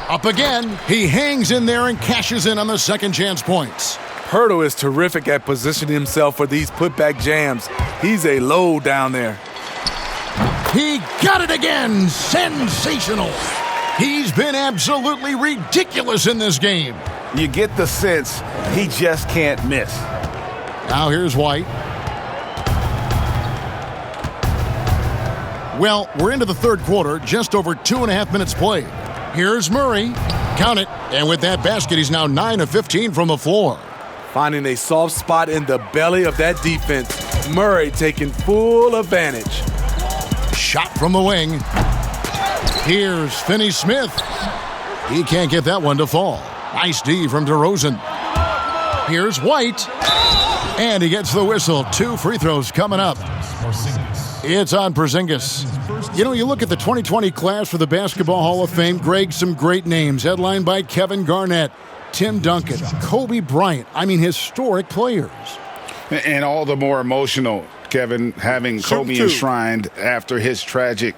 Up again. He hangs in there and cashes in on the second chance points.
Hurdle is terrific at positioning himself for these putback jams. He's a load down there.
He got it again. Sensational. He's been absolutely ridiculous in this game.
You get the sense he just can't miss.
Now here's White. Well, we're into the third quarter, just over 2.5 minutes played. Here's Murray. Count it. And with that basket, he's now 9 of 15 from the floor.
Finding a soft spot in the belly of that defense. Murray taking full advantage.
Shot from the wing. Here's Finney-Smith. He can't get that one to fall. Nice D from DeRozan. Here's White. And he gets the whistle. 2 free throws coming up. It's on Porzingis. You know, you look at the 2020 class for the Basketball Hall of Fame, Greg, some great names, headlined by Kevin Garnett, Tim Duncan, Kobe Bryant. I mean, historic players.
And all the more emotional, Kevin, having Kobe enshrined after his tragic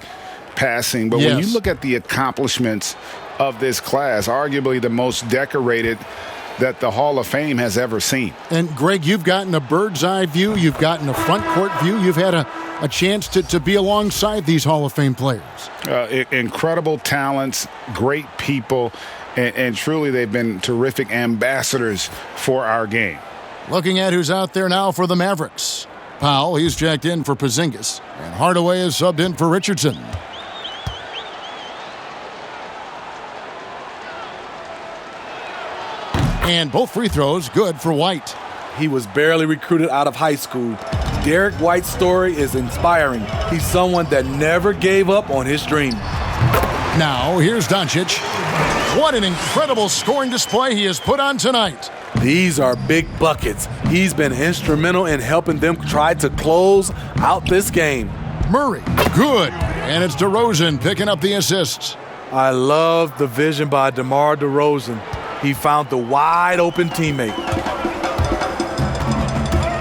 passing. But when you look at the accomplishments of this class, arguably the most decorated that the Hall of Fame has ever seen.
And, Greg, you've gotten a bird's eye view. You've gotten a front court view. You've had a chance to be alongside these Hall of Fame players.
Incredible talents, great people, and truly they've been terrific ambassadors for our game.
Looking at who's out there now for the Mavericks. Powell, he's checked in for Porzingis. And Hardaway is subbed in for Richardson. And both free throws good for White.
He was barely recruited out of high school. Derek White's story is inspiring. He's someone that never gave up on his dream.
Now, here's Doncic. What an incredible scoring display he has put on tonight.
These are big buckets. He's been instrumental in helping them try to close out this game.
Murray, good. And it's DeRozan picking up the assists.
I love the vision by DeMar DeRozan. He found the wide open teammate.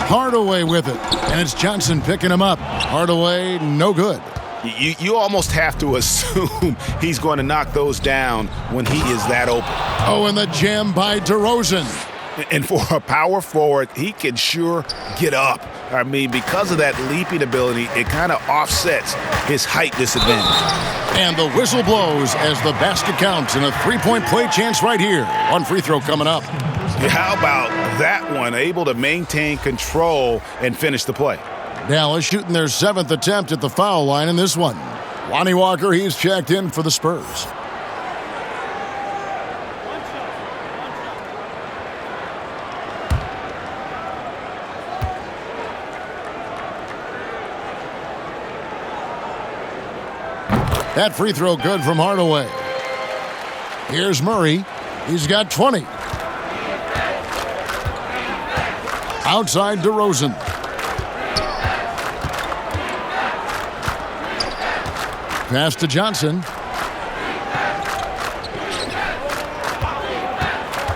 Hardaway with it. And it's Johnson picking him up. Hardaway, no good.
You almost have to assume he's going to knock those down when he is that open.
Oh, and the jam by DeRozan.
And for a power forward, he can sure get up. I mean, because of that leaping ability, it kind of offsets his height disadvantage.
And the whistle blows as the basket counts and a three-point play chance right here. One free throw coming up.
How about that one? Able to maintain control and finish the play.
Dallas shooting their 7th attempt at the foul line in this one. Lonnie Walker, he's checked in for the Spurs. That free throw good from Hardaway. Here's Murray. He's got 20. Outside DeRozan. Pass to Johnson.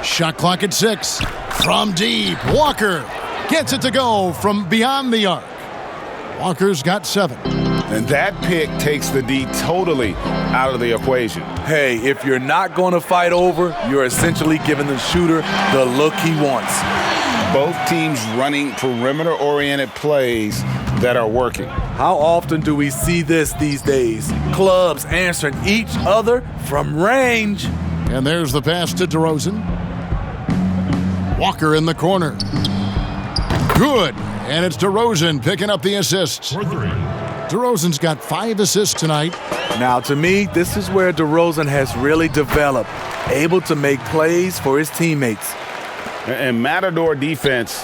Shot clock at 6. From deep, Walker gets it to go from beyond the arc. Walker's got 7.
And that pick takes the D totally out of the equation.
Hey, if you're not going to fight over, you're essentially giving the shooter the look he wants.
Both teams running perimeter-oriented plays that are working.
How often do we see this these days? Clubs answering each other from range.
And there's the pass to DeRozan. Walker in the corner. Good. And it's DeRozan picking up the assists. DeRozan's got 5 assists tonight.
Now, to me, this is where DeRozan has really developed, able to make plays for his teammates.
And Matador defense,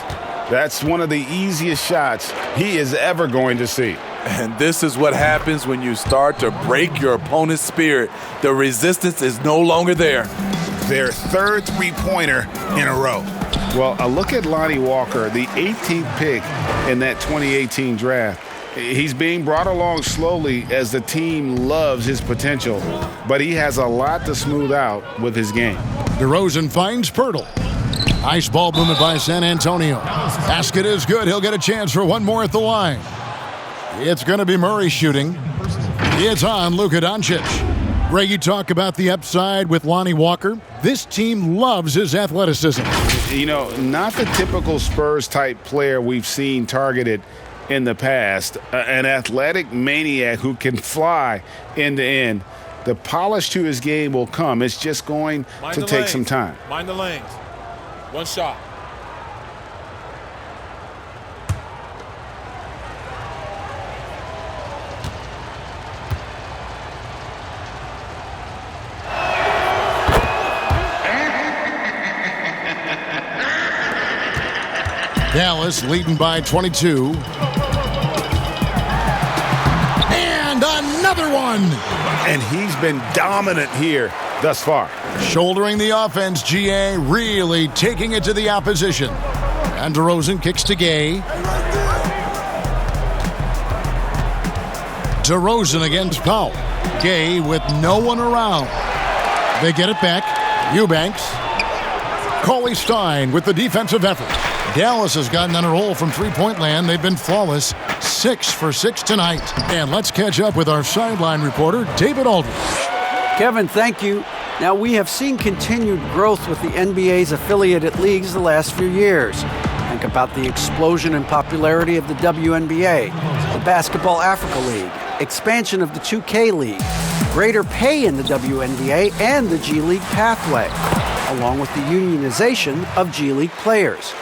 that's one of the easiest shots he is ever going to see.
And this is what happens when you start to break your opponent's spirit. The resistance is no longer there.
Their third three-pointer in a row.
Well, a look at Lonnie Walker, the 18th pick in that 2018 draft. He's being brought along slowly as the team loves his potential, but he has a lot to smooth out with his game.
DeRozan finds Pirtle. Ice ball movement by San Antonio. Basket is good. He'll get a chance for one more at the line. It's going to be Murray shooting. It's on Luka Doncic. Greg, you talk about the upside with Lonnie Walker. This team loves his athleticism.
You know, not the typical Spurs-type player we've seen targeted in the past. An athletic maniac who can fly end to end. The polish to his game will come. It's just going to take some time.
Mind the lanes. One shot.
Dallas leading by 22. And another one.
And he's been dominant here thus far.
Shouldering the offense, GA really taking it to the opposition. And DeRozan kicks to Gay. DeRozan against Powell. Gay with no one around. They get it back. Eubanks. Cauley Stein with the defensive effort. Dallas has gotten on a roll from three-point land. They've been flawless. 6 for 6 tonight. And let's catch up with our sideline reporter, David Aldridge.
Kevin, thank you. Now, we have seen continued growth with the NBA's affiliated leagues the last few years. Think about the explosion in popularity of the WNBA, the Basketball Africa League, expansion of the 2K League, greater pay in the WNBA and the G League pathway, along with the unionization of G League players.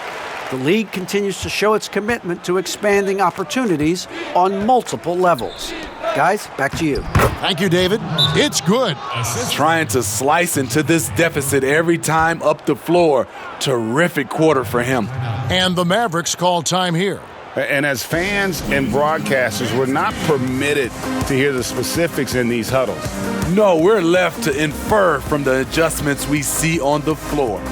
The league continues to show its commitment to expanding opportunities on multiple levels. Guys, back to you.
Thank you, David. It's good.
Trying to slice into this deficit every time up the floor. Terrific quarter for him.
And the Mavericks call time here.
And as fans and broadcasters, we're not permitted to hear the specifics in these huddles.
No, we're left to infer from the adjustments we see on the floor.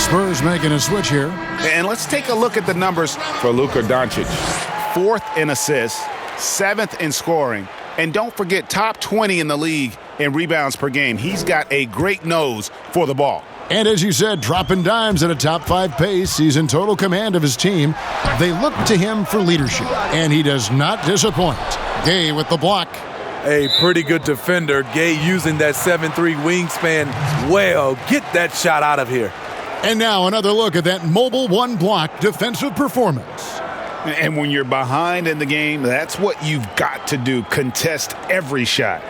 Spurs making a switch here.
And let's take a look at the numbers for Luka Doncic. 4th in assists, 7th in scoring, and don't forget top 20 in the league in rebounds per game. He's got a great nose for the ball.
And as you said, dropping dimes at a top 5 pace, he's in total command of his team. They look to him for leadership, and he does not disappoint. Gay with the block.
A pretty good defender. Gay using that 7'3" wingspan well. Get that shot out of here.
And now another look at that mobile one-block defensive performance.
And when you're behind in the game, that's what you've got to do. Contest every shot.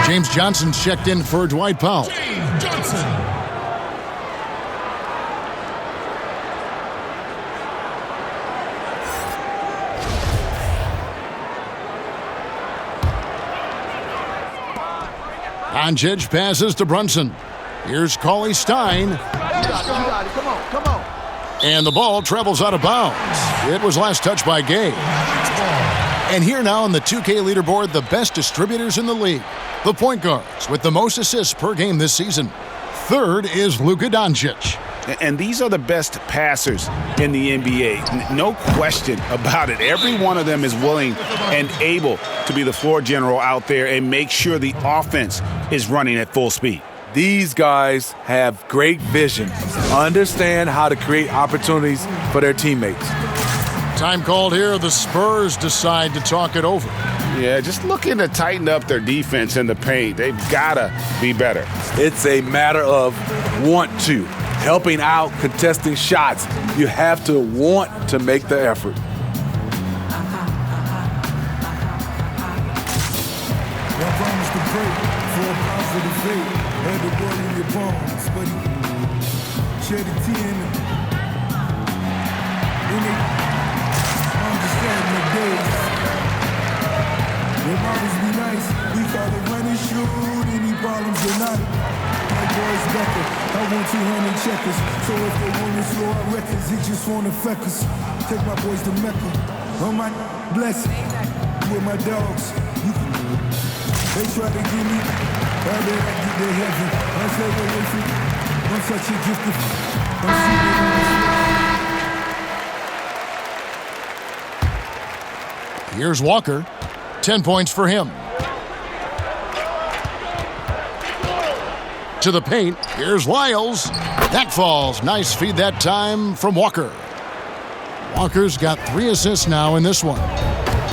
James Johnson's checked in for Dwight Powell.
James Johnson.
Doncic passes to Brunson. Here's Cauley Stein.
Come on.
And the ball travels out of bounds. It was last touched by Gay. And here now on the 2K leaderboard, the best distributors in the league. The point guards with the most assists per game this season. Third is Luka Doncic.
And these are the best passers in the NBA. No question about it. Every one of them is willing and able to be the floor general out there and make sure the offense is running at full speed.
These guys have great vision, understand how to create opportunities for their teammates.
Time called here. The Spurs decide to talk it over.
Yeah, just looking to tighten up their defense in the paint. They've got to be better.
It's a matter of want to. Helping out, contesting shots. You have to want to make the effort.
Had the ball in your palms, but he shed the tea in it. Understand the days. When mothers be nice, we call it running shoot. Any problems or not? My boys Becker, I want 200 checkers. So if they want to slow our records, they just want to feck us. Take my boys to Mecca. On my blessing, with my dogs. They try to give me. I get their heaven. I say away from I'm such a gifted.
Here's Walker. 10 points for him. To the paint. Here's Lyles. That falls. Nice feed that time from Walker. Walker's got 3 assists now in this one.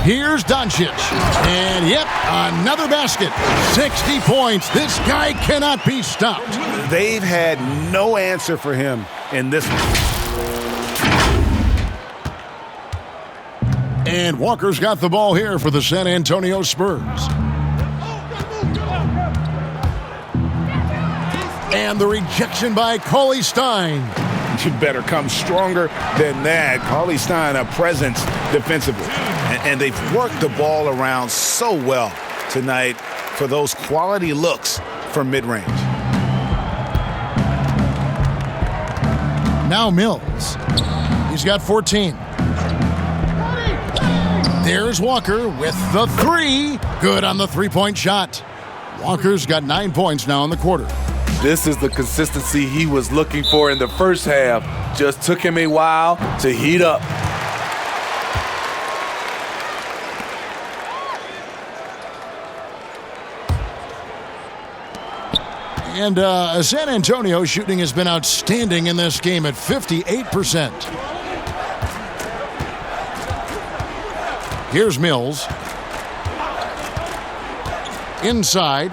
Here's Doncic. And yep, another basket. 60 points. This guy cannot be stopped.
They've had no answer for him in this one.
And Walker's got the ball here for the San Antonio Spurs. And the rejection by Cauley Stein.
You better come stronger than that. Cauley Stein, a presence defensively. And they've worked the ball around so well tonight for those quality looks from mid-range.
Now Mills. He's got 14. There's Walker with the 3. Good on the three-point shot. Walker's got 9 points now in the quarter.
This is the consistency he was looking for in the first half. Just took him a while to heat up.
And San Antonio shooting has been outstanding in this game at 58%. Here's Mills. Inside.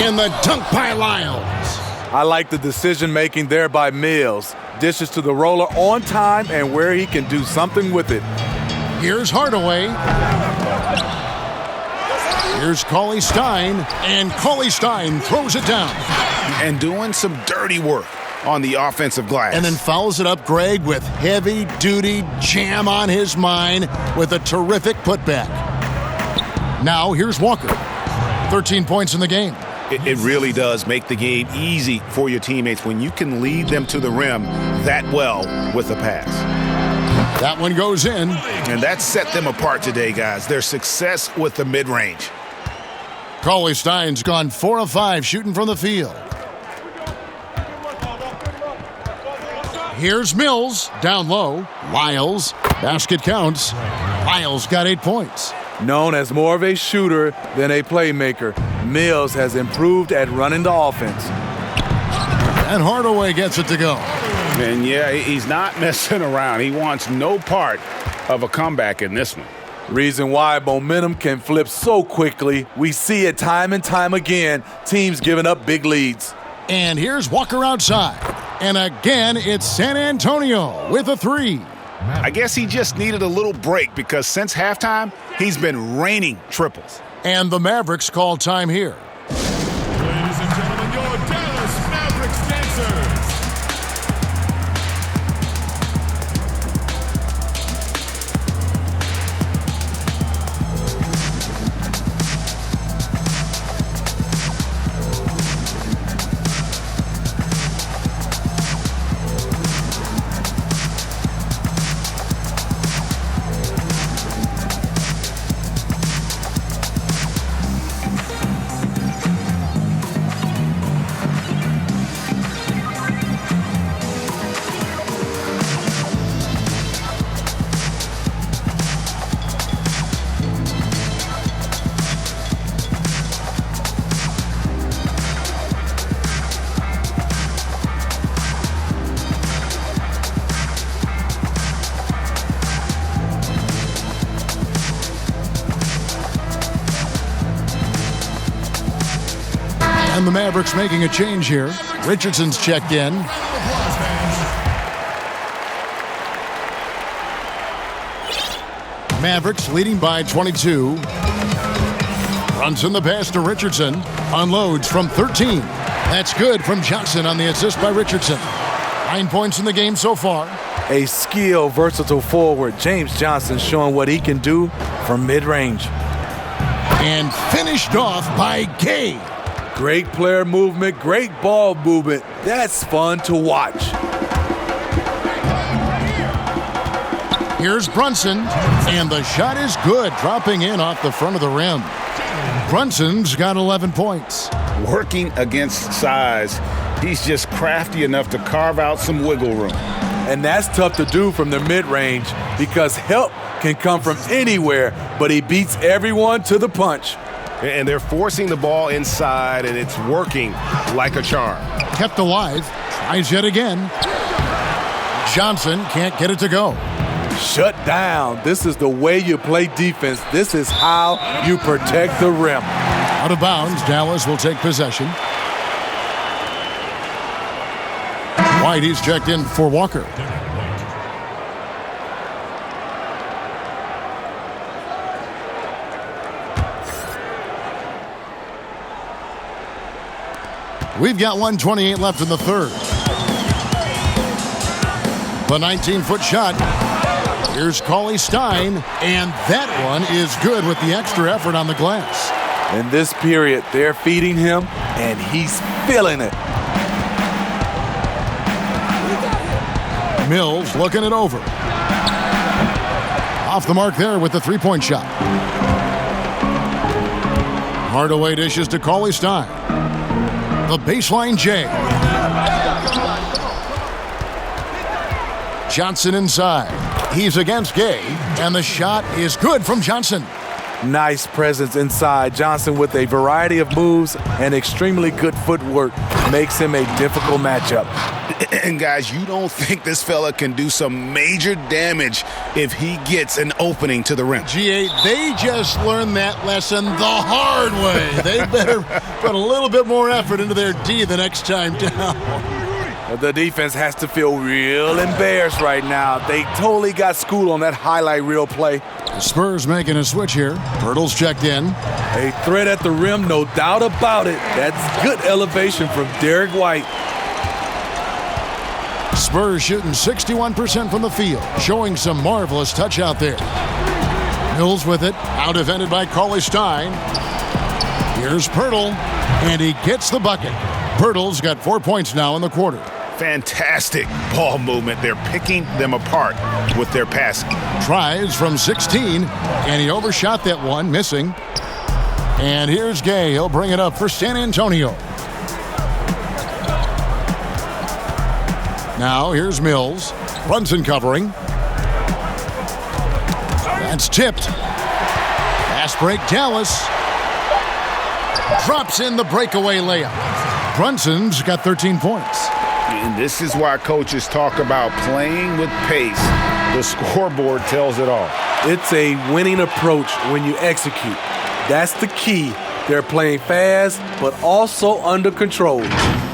And the dunk by Lyles.
I like the decision-making there by Mills. Dishes to the roller on time and where he can do something with it.
Here's Hardaway. Here's Cauley Stein. And Cauley Stein throws it down.
And doing some dirty work on the offensive glass.
And then follows it up, Greg, with heavy-duty jam on his mind with a terrific putback. Now here's Walker. 13 points in the game.
It really does make the game easy for your teammates when you can lead them to the rim that well with a pass.
That one goes in.
And that set them apart today, guys. Their success with the mid-range.
Cauley Stein's gone 4 of 5 shooting from the field. Here's Mills, down low. Lyles, basket counts. Lyles got 8 points.
Known as more of a shooter than a playmaker, Mills has improved at running the offense.
And Hardaway gets it to go.
And yeah, he's not messing around. He wants no part of a comeback in this one.
Reason why momentum can flip so quickly. We see it time and time again, teams giving up big leads.
And here's Walker outside. And again, it's San Antonio with a three.
I guess he just needed a little break because since halftime, he's been raining triples.
And the Mavericks call time here.
Ladies and gentlemen, your Dallas Mavericks dancers.
And the Mavericks making a change here. Richardson's checked in. Mavericks leading by 22. Runs in the pass to Richardson. Unloads from 13. That's good from Johnson on the assist by Richardson. 9 points in the game so far.
A skilled, versatile forward, James Johnson, showing what he can do from mid-range.
And finished off by Gay.
Great player movement, great ball movement. That's fun to watch.
Here's Brunson, and the shot is good, dropping in off the front of the rim. Brunson's got 11 points.
Working against size, he's just crafty enough to carve out some wiggle room.
And that's tough to do from the mid-range because help can come from anywhere, but he beats everyone to the punch.
And they're forcing the ball inside, and it's working like a charm.
Kept alive. Tries yet again. Johnson can't get it to go.
Shut down. This is the way you play defense. This is how you protect the rim.
Out of bounds, Dallas will take possession. White, he's checked in for Walker. We've got 1:28 left in the third. The 19-foot shot. Here's Cauley-Stein, and that one is good with the extra effort on the glass.
In this period, they're feeding him, and he's feeling it.
Mills looking it over. Off the mark there with the three-point shot. Hardaway dishes to Cauley-Stein. The baseline J. Johnson inside. He's against Gay, and the shot is good from Johnson.
Nice presence inside. Johnson with a variety of moves and extremely good footwork makes him a difficult matchup.
And guys, you don't think this fella can do some major damage if he gets an opening to the rim.
G8, they just learned that lesson the hard way. They better put a little bit more effort into their D the next time down.
The defense has to feel real embarrassed right now. They totally got schooled on that highlight reel play.
The Spurs making a switch here. Pirtle's checked in.
A threat at the rim, no doubt about it. That's good elevation from Derek White.
Spurs shooting 61% from the field, showing some marvelous touch out there. Mills with it, out-defended by Cauley-Stein. Here's Pirtle, and he gets the bucket. Pirtle's got 4 points now in the quarter.
Fantastic ball movement. They're picking them apart with their passing.
Tries from 16, and he overshot that one, missing. And here's Gay. He'll bring it up for San Antonio. Now here's Mills. Brunson covering. That's tipped. Pass break, Dallas. Drops in the breakaway layup. Brunson's got 13 points.
And this is why coaches talk about playing with pace. The scoreboard tells it all.
It's a winning approach when you execute. That's the key. They're playing fast, but also under control.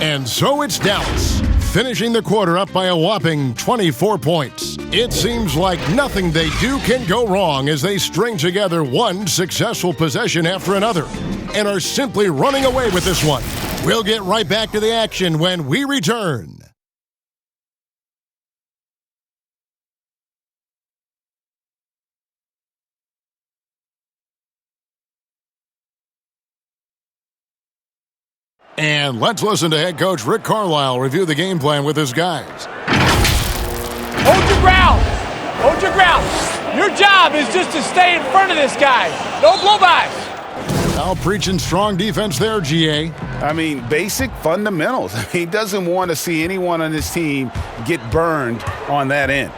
And so it's Dallas, finishing the quarter up by a whopping 24 points. It seems like nothing they do can go wrong as they string together one successful possession after another and are simply running away with this one. We'll get right back to the action when we return. And let's listen to head coach Rick Carlisle review the game plan with his guys.
Hold your ground. Hold your ground. Your job is just to stay in front of this guy. No blow-bys.
Now preaching strong defense there, GA.
I mean, basic fundamentals. He doesn't want to see anyone on his team get burned on that end.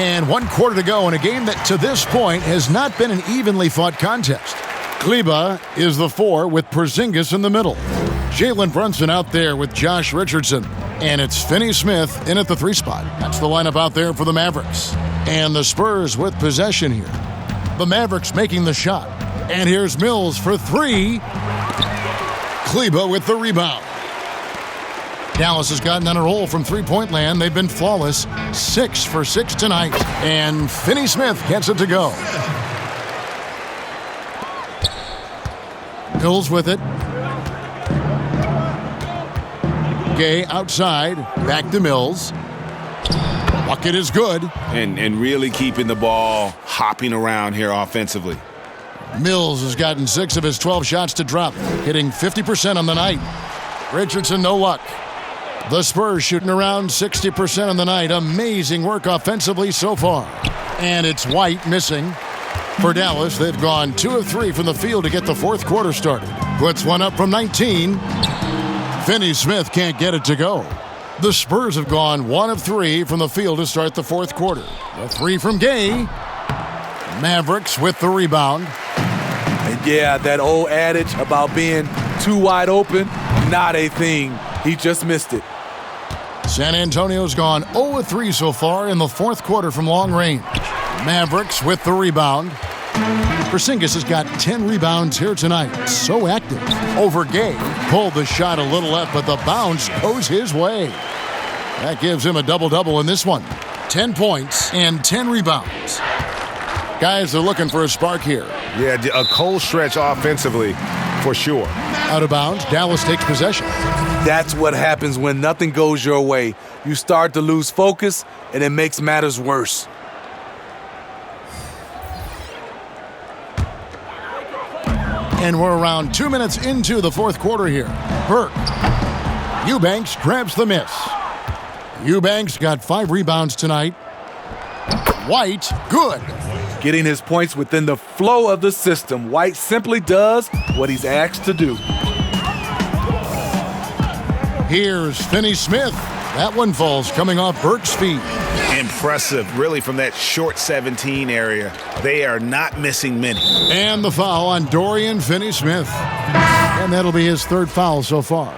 And 1 quarter to go in a game that to this point has not been an evenly fought contest. Kleba is the 4 with Porzingis in the middle. Jalen Brunson out there with Josh Richardson. And it's Finney Smith in at the 3 spot. That's the lineup out there for the Mavericks. And the Spurs with possession here. The Mavericks making the shot. And here's Mills for 3. Kleba with the rebound. Dallas has gotten on a roll from three-point land. They've been flawless. 6 for 6 tonight. And Finney Smith gets it to go. Mills with it. Gay outside. Back to Mills. Bucket is good.
And really keeping the ball hopping around here offensively.
Mills has gotten 6 of his 12 shots to drop, hitting 50% on the night. Richardson, no luck. The Spurs shooting around 60% on the night. Amazing work offensively so far. And it's White missing. For Dallas, they've gone 2 of 3 from the field to get the fourth quarter started. Puts one up from 19. Finney Smith can't get it to go. The Spurs have gone 1 of 3 from the field to start the fourth quarter. A 3 from Gay. Mavericks with the rebound.
And yeah, that old adage about being too wide open, not a thing. He just missed it.
San Antonio's gone 0 of 3 so far in the fourth quarter from long range. Mavericks with the rebound. Porzingis has got 10 rebounds here tonight. So active. Over Gay. Pulled the shot a little left, but the bounce goes his way. That gives him a double-double in this one. 10 points and 10 rebounds. Guys are looking for a spark here.
Yeah, a cold stretch offensively for sure.
Out of bounds, Dallas takes possession.
That's what happens when nothing goes your way. You start to lose focus, and it makes matters worse.
And we're around 2 minutes into the fourth quarter here. Burke. Eubanks grabs the miss. Eubanks got 5 rebounds tonight. White, good.
Getting his points within the flow of the system. White simply does what he's asked to do.
Here's Finney Smith. That one falls coming off Burke's feet.
Impressive, really, from that short 17 area. They are not missing many.
And the foul on Dorian Finney-Smith. And that'll be his 3rd foul so far.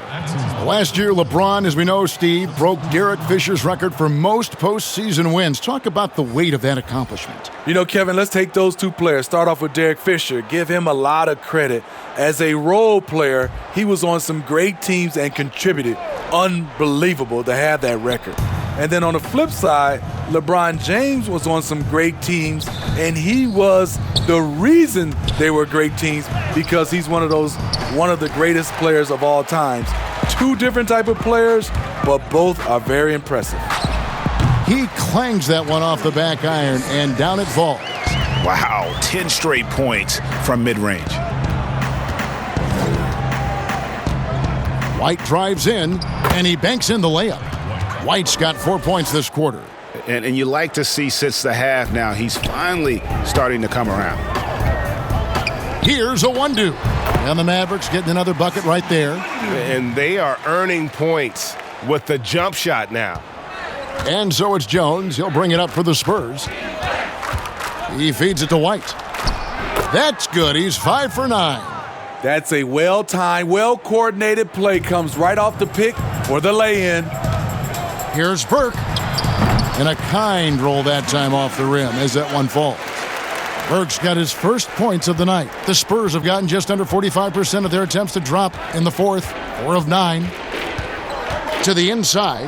Last year, LeBron, as we know, Steve, broke Derek Fisher's record for most postseason wins. Talk about the weight of that accomplishment.
You know, Kevin, let's take those 2 players. Start off with Derek Fisher. Give him a lot of credit. As a role player, he was on some great teams and contributed. Unbelievable to have that record. And then on the flip side, LeBron James was on some great teams, and he was the reason they were great teams because he's one of the greatest players of all times. 2 different type of players, but both are very impressive.
He clangs that one off the back iron, and down it falls.
Wow, 10 straight points from mid-range.
White drives in, and he banks in the layup. White's got 4 points this quarter.
And you like to see since the half now, he's finally starting to come around.
Here's a 1-2. And the Mavericks getting another bucket right there.
And they are earning points with the jump shot now.
And so it's Jones. He'll bring it up for the Spurs. He feeds it to White. That's good. He's 5 for 9.
That's a well-timed, well-coordinated play. Comes right off the pick, for the lay-in.
Here's Burke. And a kind roll that time off the rim as that one falls. Burke's got his first points of the night. The Spurs have gotten just under 45% of their attempts to drop in the fourth, 4 of 9. To the inside.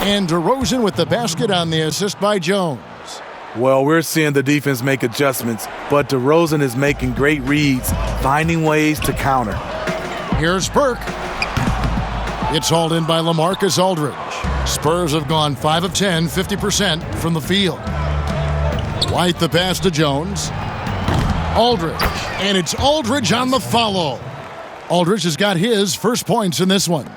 And DeRozan with the basket on the assist by Jones.
Well, we're seeing the defense make adjustments, but DeRozan is making great reads, finding ways to counter.
Here's Burke. It's hauled in by LaMarcus Aldridge. Spurs have gone 5 of 10, 50% from the field. White the pass to Jones. Aldridge. And it's Aldridge on the follow. Aldridge has got his first points in this one.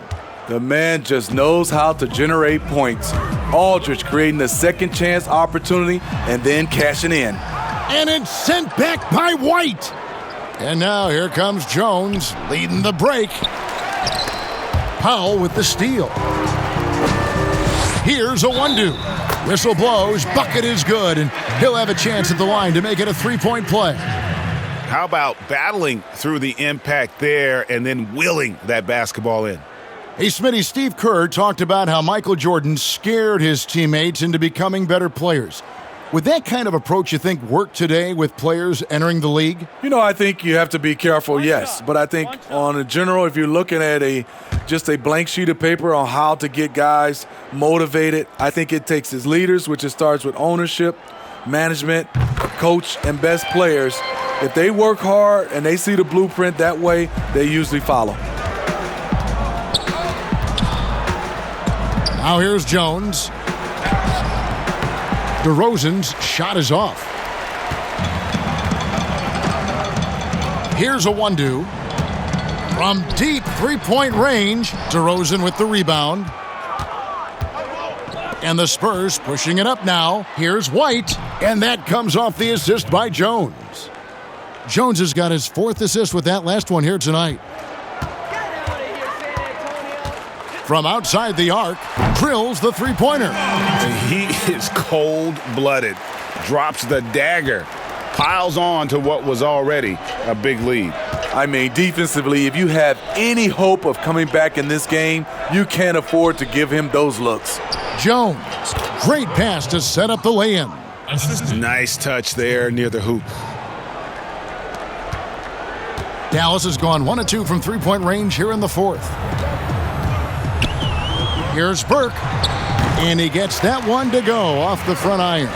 The man just knows how to generate points. Aldridge creating a second chance opportunity and then cashing in.
And it's sent back by White. And now here comes Jones leading the break. Powell with the steal. Here's a 1-2. Whistle blows, bucket is good, and he'll have a chance at the line to make it a 3-point play.
How about battling through the impact there and then willing that basketball in?
Hey, Smitty, Steve Kerr talked about how Michael Jordan scared his teammates into becoming better players. Would that kind of approach, you think, work today with players entering the league?
You know, I think you have to be careful, yes. But I think on a general, if you're looking at just a blank sheet of paper on how to get guys motivated, I think it takes his leaders, which it starts with ownership, management, coach, and best players. If they work hard and they see the blueprint that way, they usually follow.
Now here's Jones. DeRozan's shot is off. Here's a 1-2. From deep three-point range, DeRozan with the rebound. And the Spurs pushing it up now. Here's White, and that comes off the assist by Jones. Jones has got his 4th assist with that last one here tonight. From outside the arc, drills the three-pointer.
He is cold-blooded, drops the dagger, piles on to what was already a big lead.
I mean, defensively, if you have any hope of coming back in this game, you can't afford to give him those looks.
Jones, great pass to set up the lay-in.
Nice touch there near the hoop.
Dallas has gone 1 of 2 from three-point range here in the fourth. Here's Burke, and he gets that one to go off the front iron.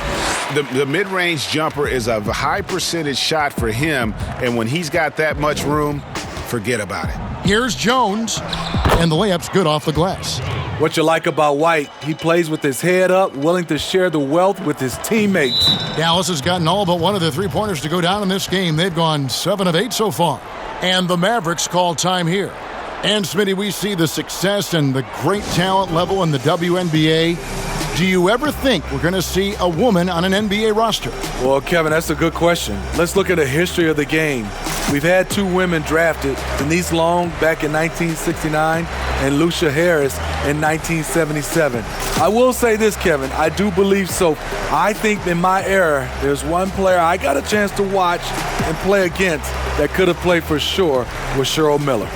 The mid-range jumper is a high percentage shot for him, and when he's got that much room, forget about it.
Here's Jones, and the layup's good off the glass.
What you like about White, he plays with his head up, willing to share the wealth with his teammates.
Dallas has gotten all but one of their three-pointers to go down in this game. They've gone 7 of 8 so far. And the Mavericks call time here. And, Smitty, we see the success and the great talent level in the WNBA. Do you ever think we're going to see a woman on an NBA roster?
Well, Kevin, that's a good question. Let's look at the history of the game. We've had 2 women drafted, Denise Long back in 1969 and Lucia Harris in 1977. I will say this, Kevin, I do believe so. I think in my era, there's one player I got a chance to watch and play against that could have played for sure was Cheryl Miller.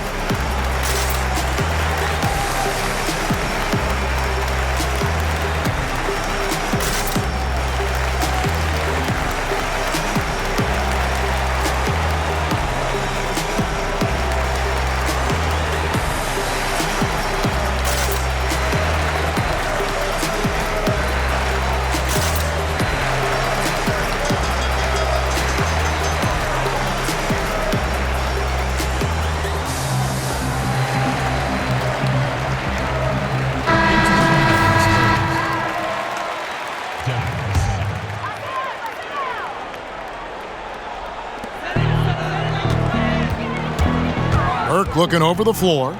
Burke looking over the floor.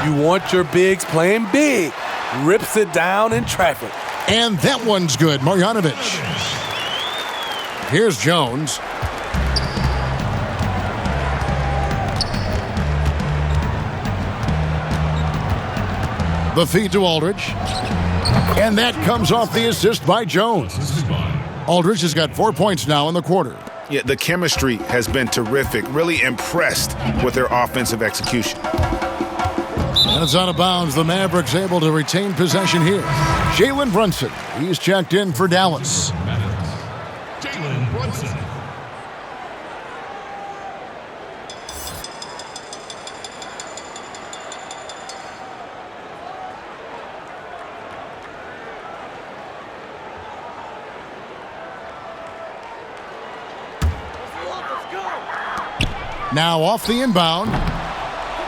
You want your bigs playing big. Rips it down in traffic.
And that one's good, Marjanovic. Here's Jones. The feed to Aldridge. And that comes off the assist by Jones. Aldridge has got 4 points now in the quarter.
Yeah, the chemistry has been terrific. Really impressed with their offensive execution.
And it's out of bounds. The Mavericks able to retain possession here. Jalen Brunson, he's checked in for Dallas.
Jalen Brunson.
Now off the inbound.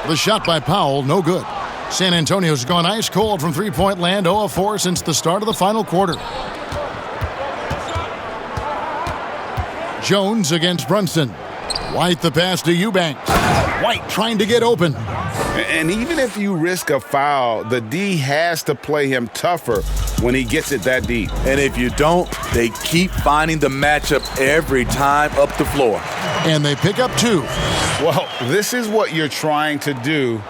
The shot by Powell, no good. San Antonio's gone ice cold from three-point land, 0 of 4 since the start of the final quarter. Jones against Brunson. White the pass to Eubanks. White trying to get open.
And even if you risk a foul, the D has to play him tougher when he gets it that deep.
And if you don't, they keep finding the matchup every time up the floor.
And they pick up 2.
Well, this is what you're trying to do.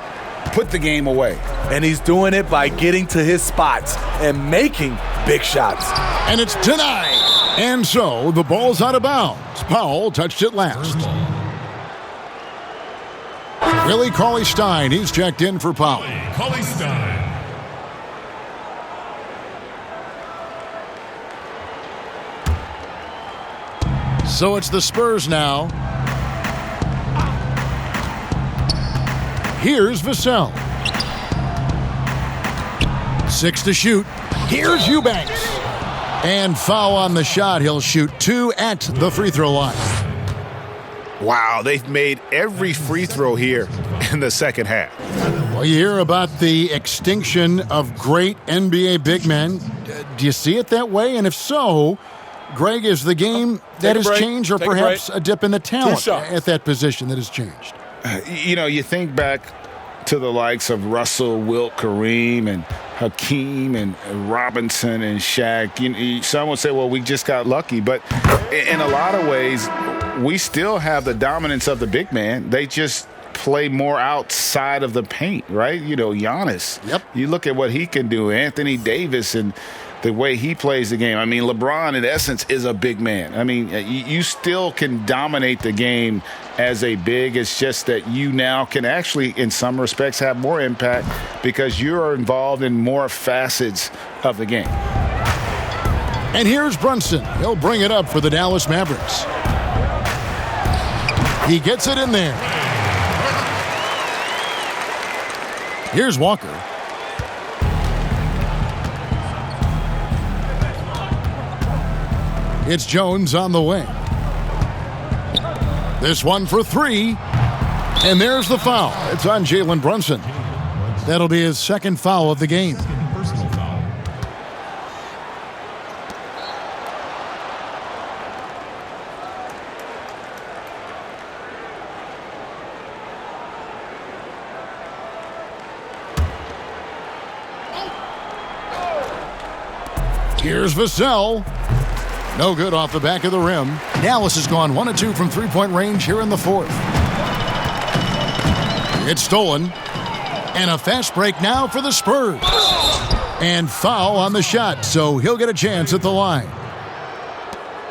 Put the game away.
And he's doing it by getting to his spots and making big shots.
And it's denied. And so the ball's out of bounds. Powell touched it last. Willie Cauley-Stein, he's checked in for Powell.
Cauley-Stein.
So it's the Spurs now. Here's Vassell. 6 to shoot. Here's Eubanks. And foul on the shot. He'll shoot 2 at the free throw line.
Wow, they've made every free throw here in the second half.
Well, you hear about the extinction of great NBA big men. Do you see it that way? And if so, Greg, is the game that has changed, or perhaps a dip in the talent at that position that has changed?
You know, you think back to the likes of Russell, Wilt, Kareem, and Hakeem, and Robinson, and Shaq. Some would say, well, we just got lucky. But in a lot of ways, we still have the dominance of the big man. They just play more outside of the paint, right? You know, Giannis.
Yep.
You look at what he can do. Anthony Davis and the way he plays the game. I mean, LeBron, in essence, is a big man. I mean, you still can dominate the game as a big. It's just that you now can actually, in some respects, have more impact because you're involved in more facets of the game.
And here's Brunson. He'll bring it up for the Dallas Mavericks. He gets it in there. Here's Walker. It's Jones on the wing. This one for 3. And there's the foul. It's on Jalen Brunson. That'll be his second foul of the game.
Personal foul.
Here's Vassell. No good off the back of the rim. Dallas has gone 1 of 2 from three-point range here in the fourth. It's stolen. And a fast break now for the Spurs. And foul on the shot, so he'll get a chance at the line.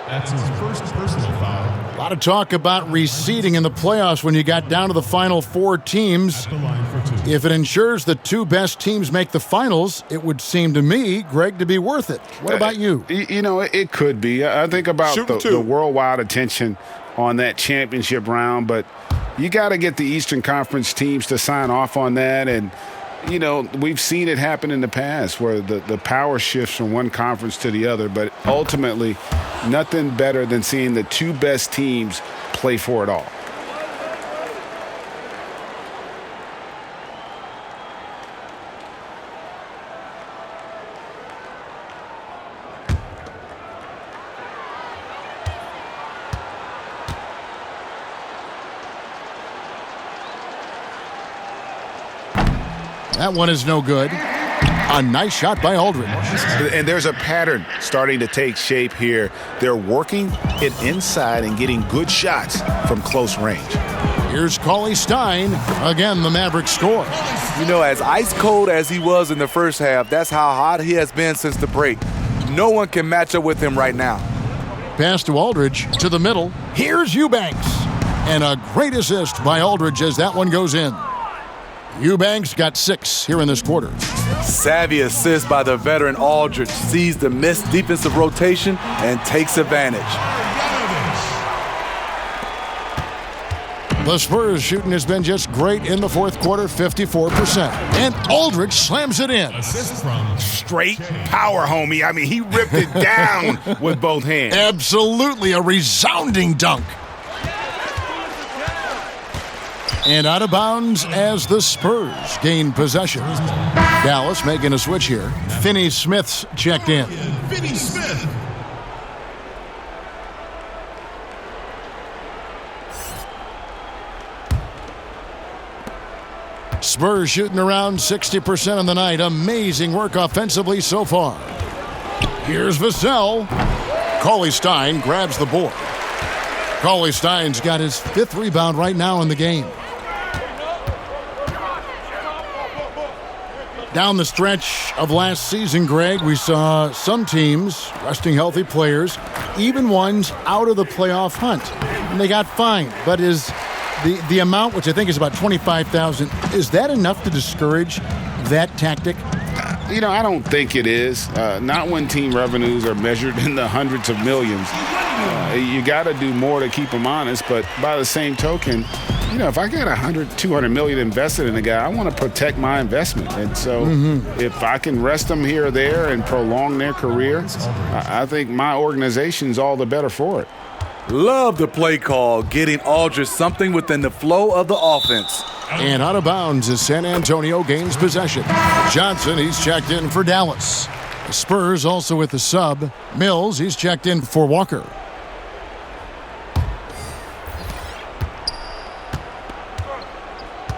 That's his first personal foul.
A lot of talk about reseeding in the playoffs when you got down to the final 4 teams.
At the line for 2.
If it ensures the 2 best teams make the finals, it would seem to me, Greg, to be worth it. What about you?
You know, it could be. I think about the worldwide attention on that championship round, but you got to get the Eastern Conference teams to sign off on that. And, you know, we've seen it happen in the past where the power shifts from one conference to the other, but ultimately nothing better than seeing the 2 best teams play for it all.
That one is no good. A nice shot by Aldridge.
And there's a pattern starting to take shape here. They're working it inside and getting good shots from close range.
Here's Cauley-Stein. Again, the Mavericks score.
You know, as ice cold as he was in the first half, that's how hot he has been since the break. No one can match up with him right now.
Pass to Aldridge to the middle. Here's Eubanks. And a great assist by Aldridge as that one goes in. Eubanks got 6 here in this quarter.
Savvy assist by the veteran Aldridge, sees the missed defensive rotation and takes advantage.
The Spurs shooting has been just great in the fourth quarter, 54%. And Aldridge slams it in.
Assist from
Straight power, homie. I mean, he ripped it down with both hands.
Absolutely a resounding dunk. And out of bounds as the Spurs gain possession. Dallas making a switch here. Finney Smith's checked in.
Finney Smith.
Spurs shooting around 60% on the night. Amazing work offensively so far. Here's Vassell. Cauley-Stein grabs the board. Cauley-Stein's got his 5th rebound right now in the game. Down the stretch of last season, Greg, we saw some teams resting healthy players, even ones out of the playoff hunt. And they got fined. But is the amount, which I think is about $25,000, is that enough to discourage that tactic?
I don't think it is. Not when team revenues are measured in the hundreds of millions. You got to do more to keep them honest. But by the same token, if I got $200 million invested in a guy, I want to protect my investment. And so if I can rest them here or there and prolong their career, I think my organization's all the better for it.
Love the play call, getting Aldridge something within the flow of the offense.
And out of bounds as San Antonio gains possession. Johnson, he's checked in for Dallas. The Spurs also with the sub. Mills, he's checked in for Walker.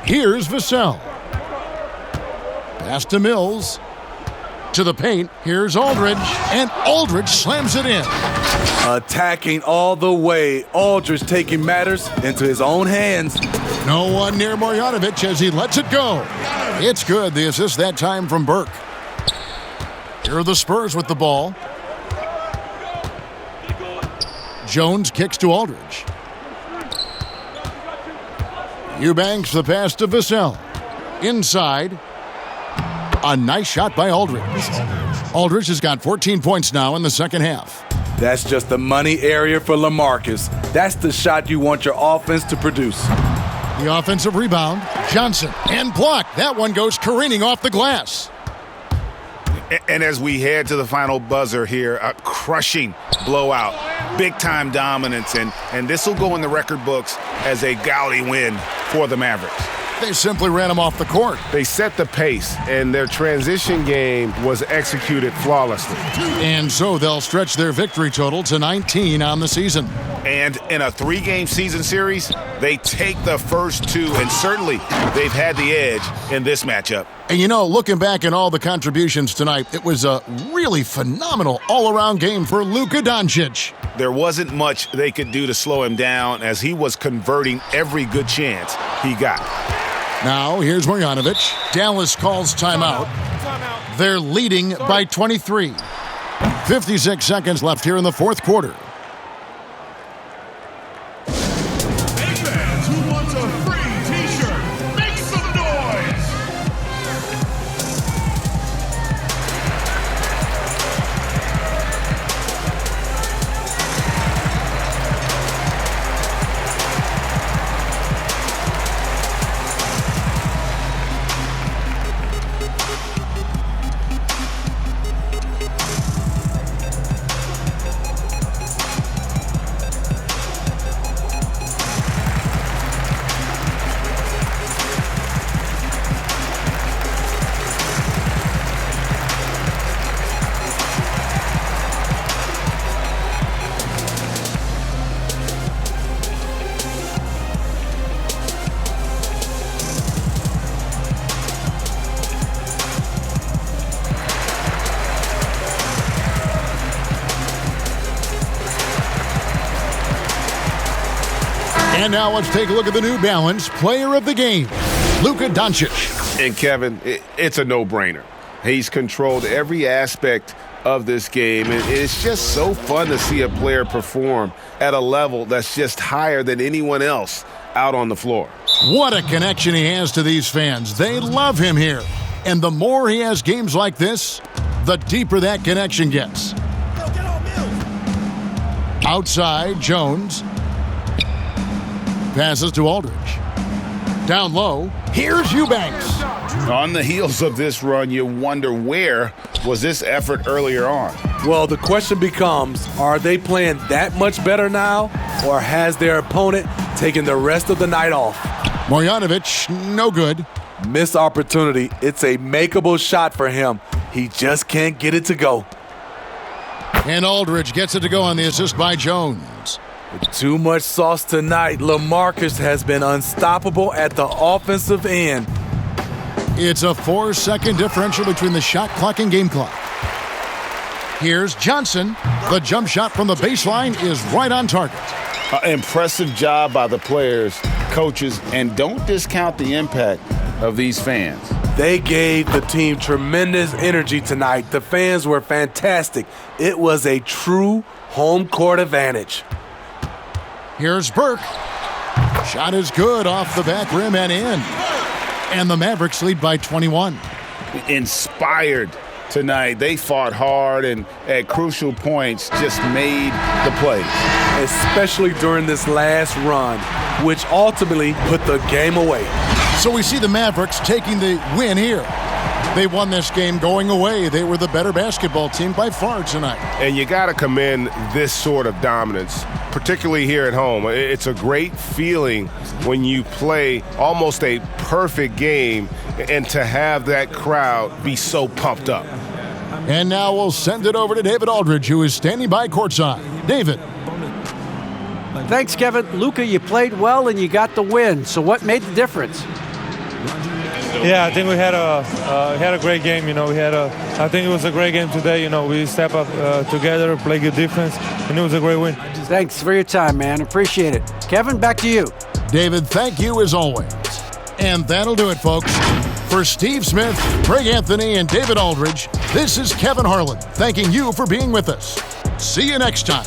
Here's Vassell. Pass to Mills. To the paint. Here's Aldridge. And Aldridge slams it in.
Attacking all the way. Aldridge taking matters into his own hands.
No one near Marjanovic as he lets it go. It's good. The assist that time from Burke. Here are the Spurs with the ball. Jones kicks to Aldridge. Eubanks the pass to Vassell. Inside. A nice shot by Aldridge. Aldridge has got 14 points now in the second half.
That's just the money area for LaMarcus. That's the shot you want your offense to produce.
The offensive rebound. Johnson and blocked. That one goes careening off the glass.
And as we head to the final buzzer here, a crushing blowout, big-time dominance, and this will go in the record books as a gaudy win for the Mavericks.
They simply ran him off the court.
They set the pace, and their transition game was executed flawlessly.
And so they'll stretch their victory total to 19 on the season.
And in a 3-game season series, they take the first 2, and certainly they've had the edge in this matchup.
And looking back at all the contributions tonight, it was a really phenomenal all-around game for Luka Doncic.
There wasn't much they could do to slow him down as he was converting every good chance he got.
Now, here's Marjanovic. Dallas calls timeout. They're leading by 23. 56 seconds left here in the fourth quarter.
Hey fans, who wants a free t-shirt? Make some noise!
And now let's take a look at the New Balance Player of the Game, Luka Doncic.
And Kevin, it's a no-brainer. He's controlled every aspect of this game, and it's just so fun to see a player perform at a level that's just higher than anyone else out on the floor.
What a connection he has to these fans. They love him here. And the more he has games like this, the deeper that connection gets. Outside, Jones. Passes to Aldridge. Down low, here's Eubanks.
On the heels of this run, you wonder where was this effort earlier on?
Well, the question becomes, are they playing that much better now, or has their opponent taken the rest of the night off?
Marjanovic, no good.
Missed opportunity. It's a makeable shot for him. He just can't get it to go.
And Aldridge gets it to go on the assist by Jones.
With too much sauce tonight, LaMarcus has been unstoppable at the offensive end.
It's a 4-second differential between the shot clock and game clock. Here's Johnson. The jump shot from the baseline is right on target.
Impressive job by the players, coaches, and don't discount the impact of these fans.
They gave the team tremendous energy tonight. The fans were fantastic. It was a true home court advantage.
Here's Burke. Shot is good off the back rim and in. And the Mavericks lead by 21.
Inspired tonight. They fought hard and at crucial points just made the plays.
Especially during this last run, which ultimately put the game away.
So we see the Mavericks taking the win here. They won this game going away. They were the better basketball team by far tonight.
And you got to commend this sort of dominance, particularly here at home. It's a great feeling when you play almost a perfect game and to have that crowd be so pumped up.
And now we'll send it over to David Aldridge, who is standing by courtside. David.
Thanks, Kevin. Luka, you played well and you got the win. So what made the difference?
Yeah, I think we had a great game. I think it was a great game today. We step up together, play good defense, and it was a great win.
Thanks for your time, man. Appreciate it. Kevin, back to you.
David, thank you as always. And that'll do it, folks. For Steve Smith, Greg Anthony, and David Aldridge, this is Kevin Harlan thanking you for being with us. See you next time.